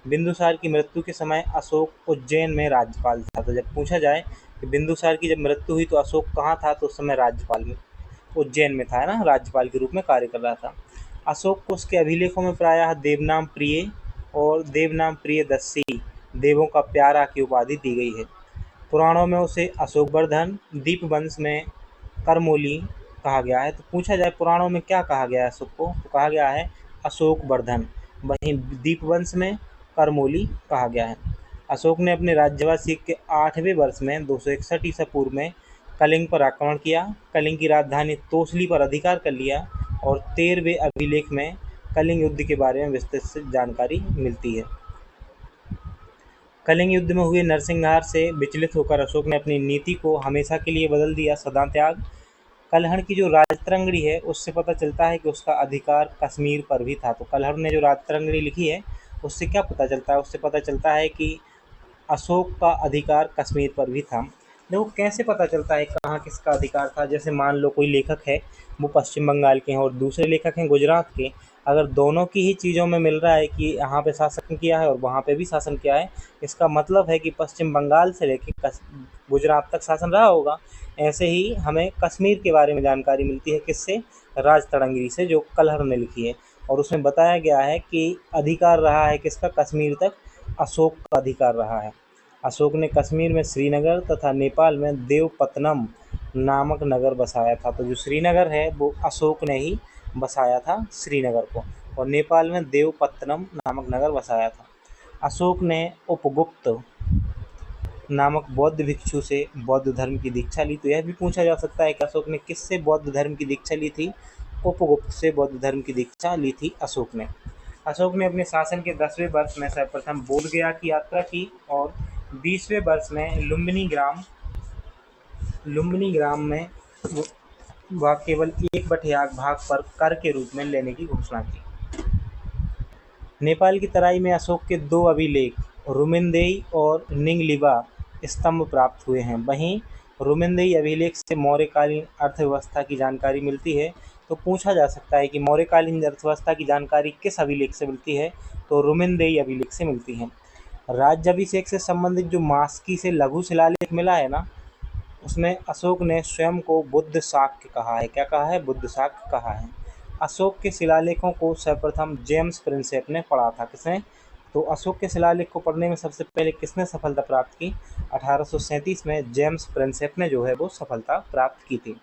बिंदुसार की मृत्यु के समय अशोक उज्जैन में राज्यपाल था। तो जब पूछा जाए कि बिंदुसार की जब मृत्यु हुई तो अशोक कहाँ था? तो उस समय राज्यपाल में उज्जैन में था, है ना, राज्यपाल के रूप में कार्य कर रहा था। अशोक को उसके अभिलेखों में प्रायः देवनाम प्रिय और देवनाम प्रियदर्शी, देवों का प्यारा की उपाधि दी गई है। पुराणों में उसे अशोकवर्धन, दीपवंश में करमोली, कहा गया है। तो पूछा जाए पुराणों में क्या कहा गया है अशोक को, तो कहा गया है अशोक वर्धन। वहीं दीपवंश में करमोली कहा गया है। अशोक ने अपने राज्यवासी के 8वें वर्ष में 261 ईसा पूर्व में कलिंग पर आक्रमण किया, कलिंग की राजधानी तोसली पर अधिकार कर लिया और 13वें अभिलेख में कलिंग युद्ध के बारे में विस्तृत से जानकारी मिलती है। कलिंग युद्ध में हुए नरसंहार से विचलित होकर अशोक ने अपनी नीति को हमेशा के लिए बदल दिया, सदा त्याग। कलहड़ की जो राजतरंगिणी है उससे पता चलता है कि उसका अधिकार कश्मीर पर भी था। तो कलहड़ ने जो राजतरंगिणी लिखी है उससे क्या पता चलता है, उससे पता चलता है कि अशोक का अधिकार कश्मीर पर भी था। देखो कैसे पता चलता है कहाँ किसका अधिकार था। जैसे मान लो कोई लेखक है वो पश्चिम बंगाल के हैं और दूसरे लेखक हैं गुजरात के, अगर दोनों की ही चीज़ों में मिल रहा है कि यहाँ पे शासन किया है और वहाँ पे भी शासन किया है, इसका मतलब है कि पश्चिम बंगाल से लेकर गुजरात तक शासन रहा होगा। ऐसे ही हमें कश्मीर के बारे में जानकारी मिलती है किससे, राजतरंगिणी से जो कलहड़ ने लिखी है, और उसमें बताया गया है कि अधिकार रहा है किसका, कश्मीर तक अशोक का अधिकार रहा है। अशोक ने कश्मीर में श्रीनगर तथा नेपाल में देवपतनम नामक नगर बसाया था। तो जो श्रीनगर है वो अशोक ने ही बसाया था श्रीनगर को, और नेपाल में देवपत्तनम नामक नगर बसाया था। अशोक ने उपगुप्त नामक बौद्ध भिक्षु से बौद्ध धर्म की दीक्षा ली। तो यह भी पूछा जा सकता है कि अशोक ने किससे बौद्ध धर्म की दीक्षा ली थी, उपगुप्त से बौद्ध धर्म की दीक्षा ली थी अशोक ने। अशोक ने अपने शासन के 10वें वर्ष में सर्वप्रथम बोधगया की यात्रा की और 20वें वर्ष में लुम्बिनी ग्राम में वह केवल 1/8 भाग पर कर के रूप में लेने की घोषणा की। नेपाल की तराई में अशोक के 2 अभिलेख रुमेनदेई और निंगलिबा स्तंभ प्राप्त हुए हैं। वहीं रुमेनदेई अभिलेख से मौर्यकालीन अर्थव्यवस्था की जानकारी मिलती है। तो पूछा जा सकता है कि मौर्यकालीन अर्थव्यवस्था की जानकारी किस अभिलेख से मिलती है, तो रुमेनदेई अभिलेख से मिलती है। राज्याभिषेक से संबंधित जो मास्की से लघु शिलालेख मिला है ना, उसमें अशोक ने स्वयं को बुद्ध शाक्य कहा है। क्या कहा है, बुद्ध शाक्य कहा है। अशोक के शिलालेखों को सर्वप्रथम जेम्स प्रिंसेप ने पढ़ा था। किसने, तो अशोक के शिलालेख को पढ़ने में सबसे पहले किसने सफलता प्राप्त की, 1837 में जेम्स प्रिंसेप ने जो है वो सफलता प्राप्त की थी।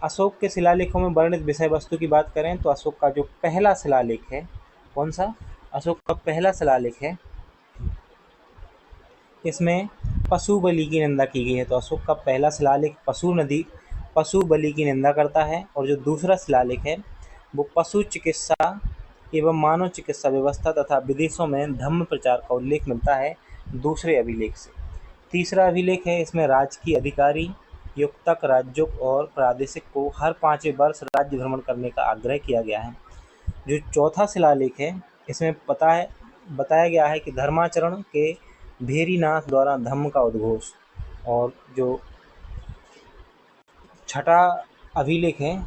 अशोक के शिलालेखों में वर्णित विषय वस्तु की बात करें तो अशोक का जो पहला शिलालेख है, कौन सा, अशोक का पहला शिलालेख है, इसमें पशु बलि की निंदा की गई है। तो अशोक का पहला शिलालेख पशु बलि की निंदा करता है, और जो दूसरा शिलालेख है वो पशु चिकित्सा एवं मानव चिकित्सा व्यवस्था तथा विदेशों में धम्म प्रचार का उल्लेख मिलता है दूसरे अभिलेख से। तीसरा अभिलेख है, इसमें राजकीय अधिकारी, युक्तक, राजयुक्त और प्रादेशिक को हर 5वें वर्ष राज्य भ्रमण करने का आग्रह किया गया है। जो चौथा शिलालेख है इसमें बताया गया है कि धर्माचरण के भेरीनाथ द्वारा धम्म का उद्घोष। और जो छठा अभिलेख है,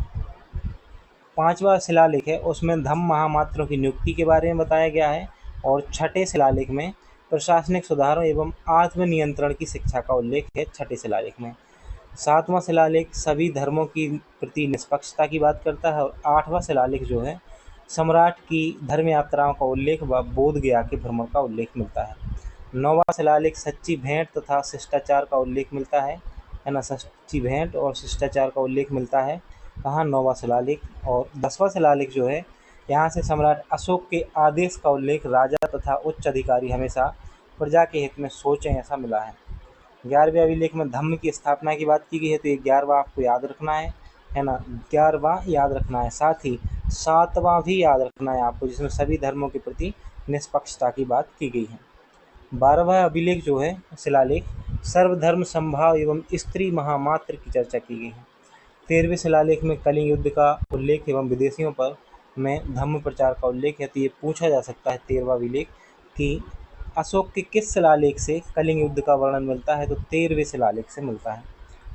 5वां शिलालेख है, उसमें धम्म महामात्रों की नियुक्ति के बारे में बताया गया है। और छठे शिलालेख में प्रशासनिक सुधारों एवं आत्मनियंत्रण की शिक्षा का उल्लेख है छठे शिलालेख में। 7वां शिलालेख सभी धर्मों की प्रति निष्पक्षता की बात करता है। और 8वां शिलालेख जो है सम्राट की धर्म यात्राओं का उल्लेख व बोधगया के भ्रमण का उल्लेख मिलता है। 9वां शिलालेख सच्ची भेंट तथा शिष्टाचार का उल्लेख मिलता है ना, सच्ची भेंट और शिष्टाचार का उल्लेख मिलता है कहाँ, 9वां शिलालेख। और 10वां शिलालेख जो है यहाँ से सम्राट अशोक के आदेश का उल्लेख, राजा तथा उच्च अधिकारी हमेशा प्रजा के हित में सोचें, ऐसा मिला है। 11वें अभिलेख में धम्म की स्थापना की बात की गई है। तो ये 11वां आपको याद रखना है ना, 11वां याद रखना है, साथ ही 7वां भी याद रखना है आपको, जिसमें सभी धर्मों के प्रति निष्पक्षता की बात की गई है। 12वां अभिलेख जो है शिलालेख सर्वधर्म संभाव एवं स्त्री महामात्र की चर्चा की गई है। 13वें शिलालेख में कलिंग युद्ध का उल्लेख एवं विदेशियों पर में धम्म प्रचार का उल्लेख है। तो ये पूछा जा सकता है 13वां अभिलेख कि अशोक के किस शिलालेख से कलिंग युद्ध का वर्णन मिलता है, तो 13वें शिलालेख से मिलता है।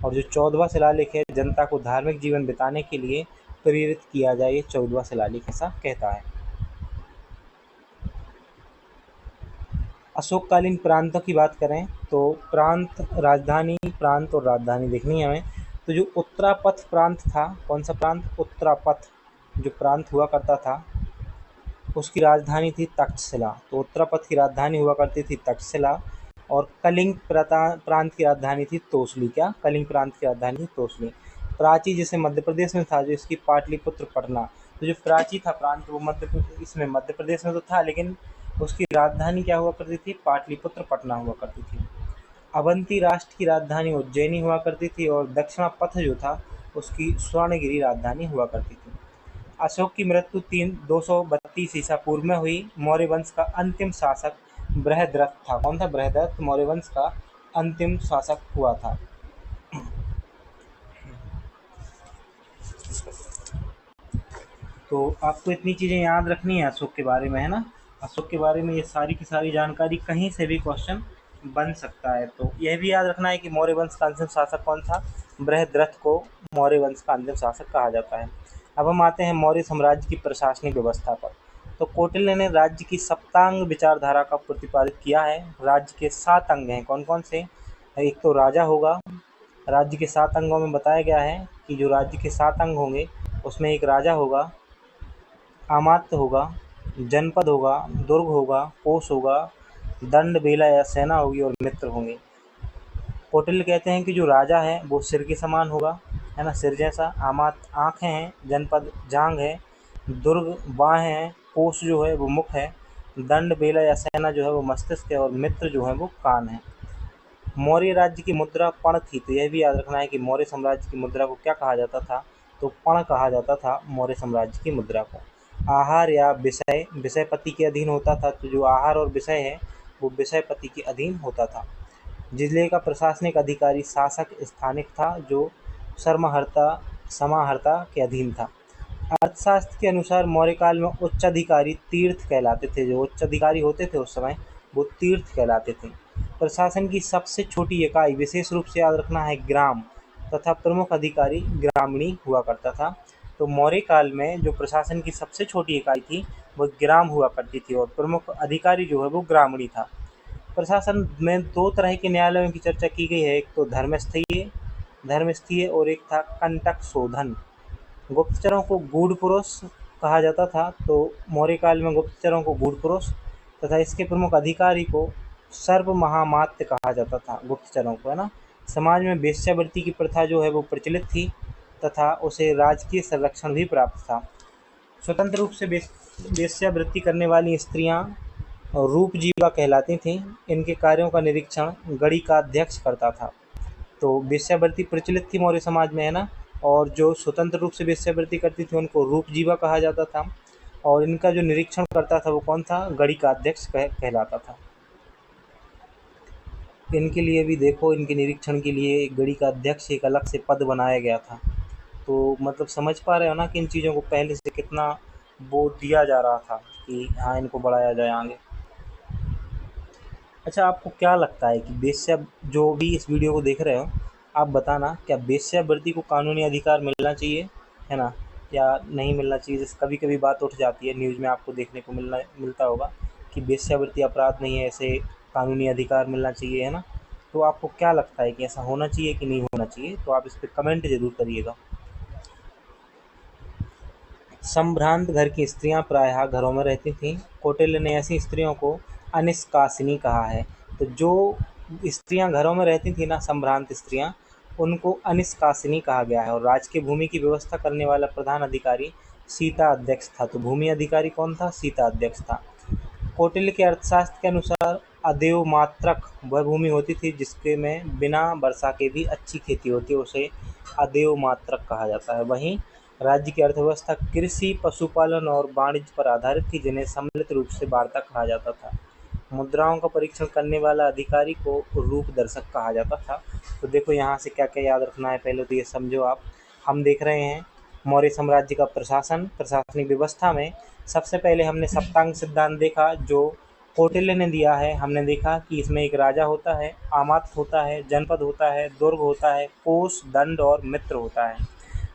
और जो 14वां शिलालेख है, जनता को धार्मिक जीवन बिताने के लिए प्रेरित किया जाए, ये 14वां शिलालेख ऐसा कहता है। अशोककालीन प्रांतों की बात करें तो प्रांत, राजधानी, प्रांत और राजधानी देखनी है हमें। तो जो उत्तरापथ प्रांत था, कौन सा प्रांत, उत्तरापथ जो प्रांत हुआ करता था उसकी राजधानी थी तक्षशिला। तो उत्तरापथ की राजधानी हुआ करती थी तक्षशिला। और कलिंग प्रांत की राजधानी थी तोसली। क्या, कलिंग प्रांत की राजधानी थी तोसली। प्राची जिसे मध्य प्रदेश में था, जो इसकी पाटलिपुत्र पटना। तो जो प्राची था प्रांत वो इसमें मध्य प्रदेश में तो था, लेकिन उसकी राजधानी क्या हुआ करती थी? पाटलिपुत्र पटना हुआ करती थी। अवंती राष्ट्र की राजधानी उज्जैनी हुआ करती थी और दक्षिणापथ जो था उसकी स्वर्णगिरी राजधानी हुआ करती थी। अशोक की मृत्यु 232 ईसा पूर्व में हुई। मौर्य वंश का अंतिम शासक बृहद्रथ था। कौन था? बृहद्रथ मौर्य वंश का अंतिम शासक हुआ था। तो आपको इतनी चीज़ें याद रखनी है अशोक के बारे में, है ना। अशोक के बारे में ये सारी की सारी जानकारी कहीं से भी क्वेश्चन बन सकता है। तो यह भी याद रखना है कि मौर्य वंश का अंतिम शासक कौन था? बृहद्रथ को मौर्य वंश का अंतिम शासक कहा जाता है। अब हम आते हैं मौर्य साम्राज्य की प्रशासनिक व्यवस्था पर। तो कौटिल्य ने राज्य की सप्तांग विचारधारा का प्रतिपादित किया है। राज्य के 7 अंग हैं। कौन कौन से? एक तो राजा होगा। राज्य के 7 अंगों में बताया गया है कि जो राज्य के 7 अंग होंगे उसमें एक राजा होगा, अमात्य होगा, जनपद होगा, दुर्ग होगा, कोष होगा, दंड, बेला या सेना होगी और मित्र होंगे। कौटिल्य कहते हैं कि जो राजा है वो सिर के समान होगा, है ना, सिर जैसा। अमात्य आँखें हैं, जनपद जांघ है, दुर्ग बाहें हैं, कोष जो है वो मुख है, दंड, बेला या सेना जो है वो मस्तिष्क है और मित्र जो है वो कान है। मौर्य राज्य की मुद्रा पण थी। तो यह भी याद रखना है कि मौर्य साम्राज्य की मुद्रा को क्या कहा जाता था? तो पण कहा जाता था मौर्य साम्राज्य की मुद्रा को। आहार या विषय विषयपति के अधीन होता था। तो जो आहार और विषय है वो विषयपति के अधीन होता था। जिले का प्रशासनिक अधिकारी शासक स्थानिक था, जो सर्महर्ता समाहर्ता के अधीन था। अर्थशास्त्र के अनुसार मौर्य काल में उच्चाधिकारी तीर्थ कहलाते थे। जो उच्चाधिकारी होते थे उस समय वो तीर्थ कहलाते थे। प्रशासन की सबसे छोटी इकाई विशेष रूप से याद रखना है ग्राम, तथा प्रमुख अधिकारी ग्रामीणी हुआ करता था। तो मौर्य काल में जो प्रशासन की सबसे छोटी इकाई थी वो ग्राम हुआ करती थी और प्रमुख अधिकारी जो है वो ग्रामीणी था। प्रशासन में 2 तरह के न्यायालयों की चर्चा की गई है। एक तो धर्मस्थीय और एक था कंटक शोधन। गुप्तचरों को गूढ़ पुरुष कहा जाता था। तो मौर्य काल में गुप्तचरों को गूढ़ पुरुष तथा इसके प्रमुख अधिकारी को सर्व महामात्य कहा जाता था। गुप्तचरों को, है ना। समाज में वेश्यावृत्ति की प्रथा जो है वो प्रचलित थी तथा उसे राजकीय संरक्षण भी प्राप्त था। स्वतंत्र रूप से वेश्यावृत्ति करने वाली स्त्रियां रूपजीवा कहलाती थीं। इनके कार्यों का निरीक्षण गढ़ी का अध्यक्ष करता था। तो वेश्यावृत्ति प्रचलित थी मौर्य समाज में, है ना। और जो स्वतंत्र रूप से वेश्यावृत्ति करती थी उनको रूपजीवा कहा जाता था और इनका जो निरीक्षण करता था वो कौन था? गढ़ी का अध्यक्ष कहलाता था। इनके लिए भी देखो, इनके निरीक्षण के लिए एक गढ़ी का अध्यक्ष एक अलग से पद बनाया गया था। तो मतलब समझ पा रहे हो ना कि इन चीज़ों को पहले से कितना वो दिया जा रहा था कि हाँ इनको बढ़ाया जाए आगे। अच्छा, आपको क्या लगता है कि वेश्या, जो भी इस वीडियो को देख रहे हो आप बताना, क्या वेश्यावृत्ति को कानूनी अधिकार मिलना चाहिए, है ना, या नहीं मिलना चाहिए? जैसे कभी कभी बात उठ जाती है, न्यूज़ में आपको देखने को मिलता होगा कि वेश्यावृत्ति अपराध नहीं है, ऐसे कानूनी अधिकार मिलना चाहिए, है ना। तो आपको क्या लगता है कि ऐसा होना चाहिए कि नहीं होना चाहिए? तो आप इस पर कमेंट जरूर करिएगा। संभ्रांत घर की स्त्रियां प्रायः घरों में रहती थीं। कौटिल्य ने ऐसी स्त्रियों को अनिष्कासिनी कहा है। तो जो स्त्रियां घरों में रहती थी ना, संभ्रांत स्त्रियां, उनको अनिष्कासिनी कहा गया है। और राज्य की भूमि की व्यवस्था करने वाला प्रधान अधिकारी सीता अध्यक्ष था। तो भूमि अधिकारी कौन था? सीता अध्यक्ष था। कौटिल्य के अर्थशास्त्र के अनुसार अदेव मात्रक वह भूमि होती थी जिसके में बिना वर्षा के भी अच्छी खेती होती है, उसे अदेव मात्रक कहा जाता है। वहीं राज्य की अर्थव्यवस्था कृषि, पशुपालन और वाणिज्य पर आधारित थी, जिन्हें सम्मिलित रूप से वार्ता कहा जाता था। मुद्राओं का परीक्षण करने वाला अधिकारी को रूप दर्शक कहा जाता था। तो देखो यहाँ से क्या क्या याद रखना है, पहले तो ये समझो आप। हम देख रहे हैं मौर्य साम्राज्य का प्रशासनिक व्यवस्था में सबसे पहले हमने सप्तांग सिद्धांत देखा जो कौटिल्य ने दिया है। हमने देखा कि इसमें एक राजा होता है, अमात्य होता है, जनपद होता है, दुर्ग होता है, कोष, दंड और मित्र होता है।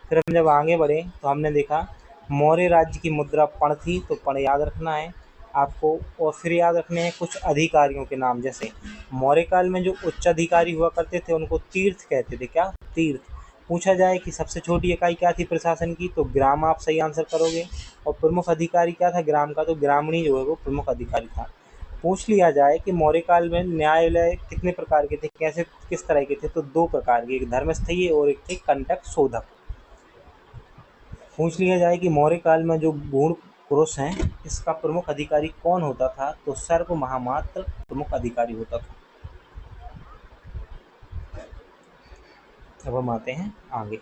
फिर हम जब आगे बढ़े तो हमने देखा मौर्य राज्य की मुद्रा पण थी। तो पण याद रखना है आपको। और फिर याद रखने हैं कुछ अधिकारियों के नाम। जैसे मौर्य काल में जो उच्च अधिकारी हुआ करते थे उनको तीर्थ कहते थे। क्या? तीर्थ। पूछा जाए कि सबसे छोटी इकाई क्या थी प्रशासन की, तो ग्राम आप सही आंसर करोगे। और प्रमुख अधिकारी क्या था ग्राम का? तो ग्रामीणी जो है वो प्रमुख अधिकारी था। पूछ लिया जाए कि मौर्य काल में न्यायालय कितने प्रकार के थे, कैसे किस तरह के थे, तो 2 प्रकार के, एक धर्मस्थयी और एक थे कंटक शोधक। पूछ लिया जाए कि मौर्य काल में जो गूढ़ पुरुष हैं, इसका प्रमुख अधिकारी कौन होता था, तो सर्व महामात्र प्रमुख अधिकारी होता था। अब हम आते हैं आगे।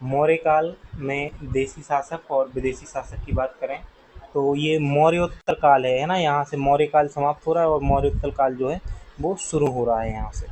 मौर्य काल में देशी शासक और विदेशी शासक की बात करें तो ये मौर्योत्तर काल है ना, यहाँ से मौर्य काल समाप्त हो रहा है और मौर्योत्तर काल जो है वो शुरू हो रहा है यहाँ से।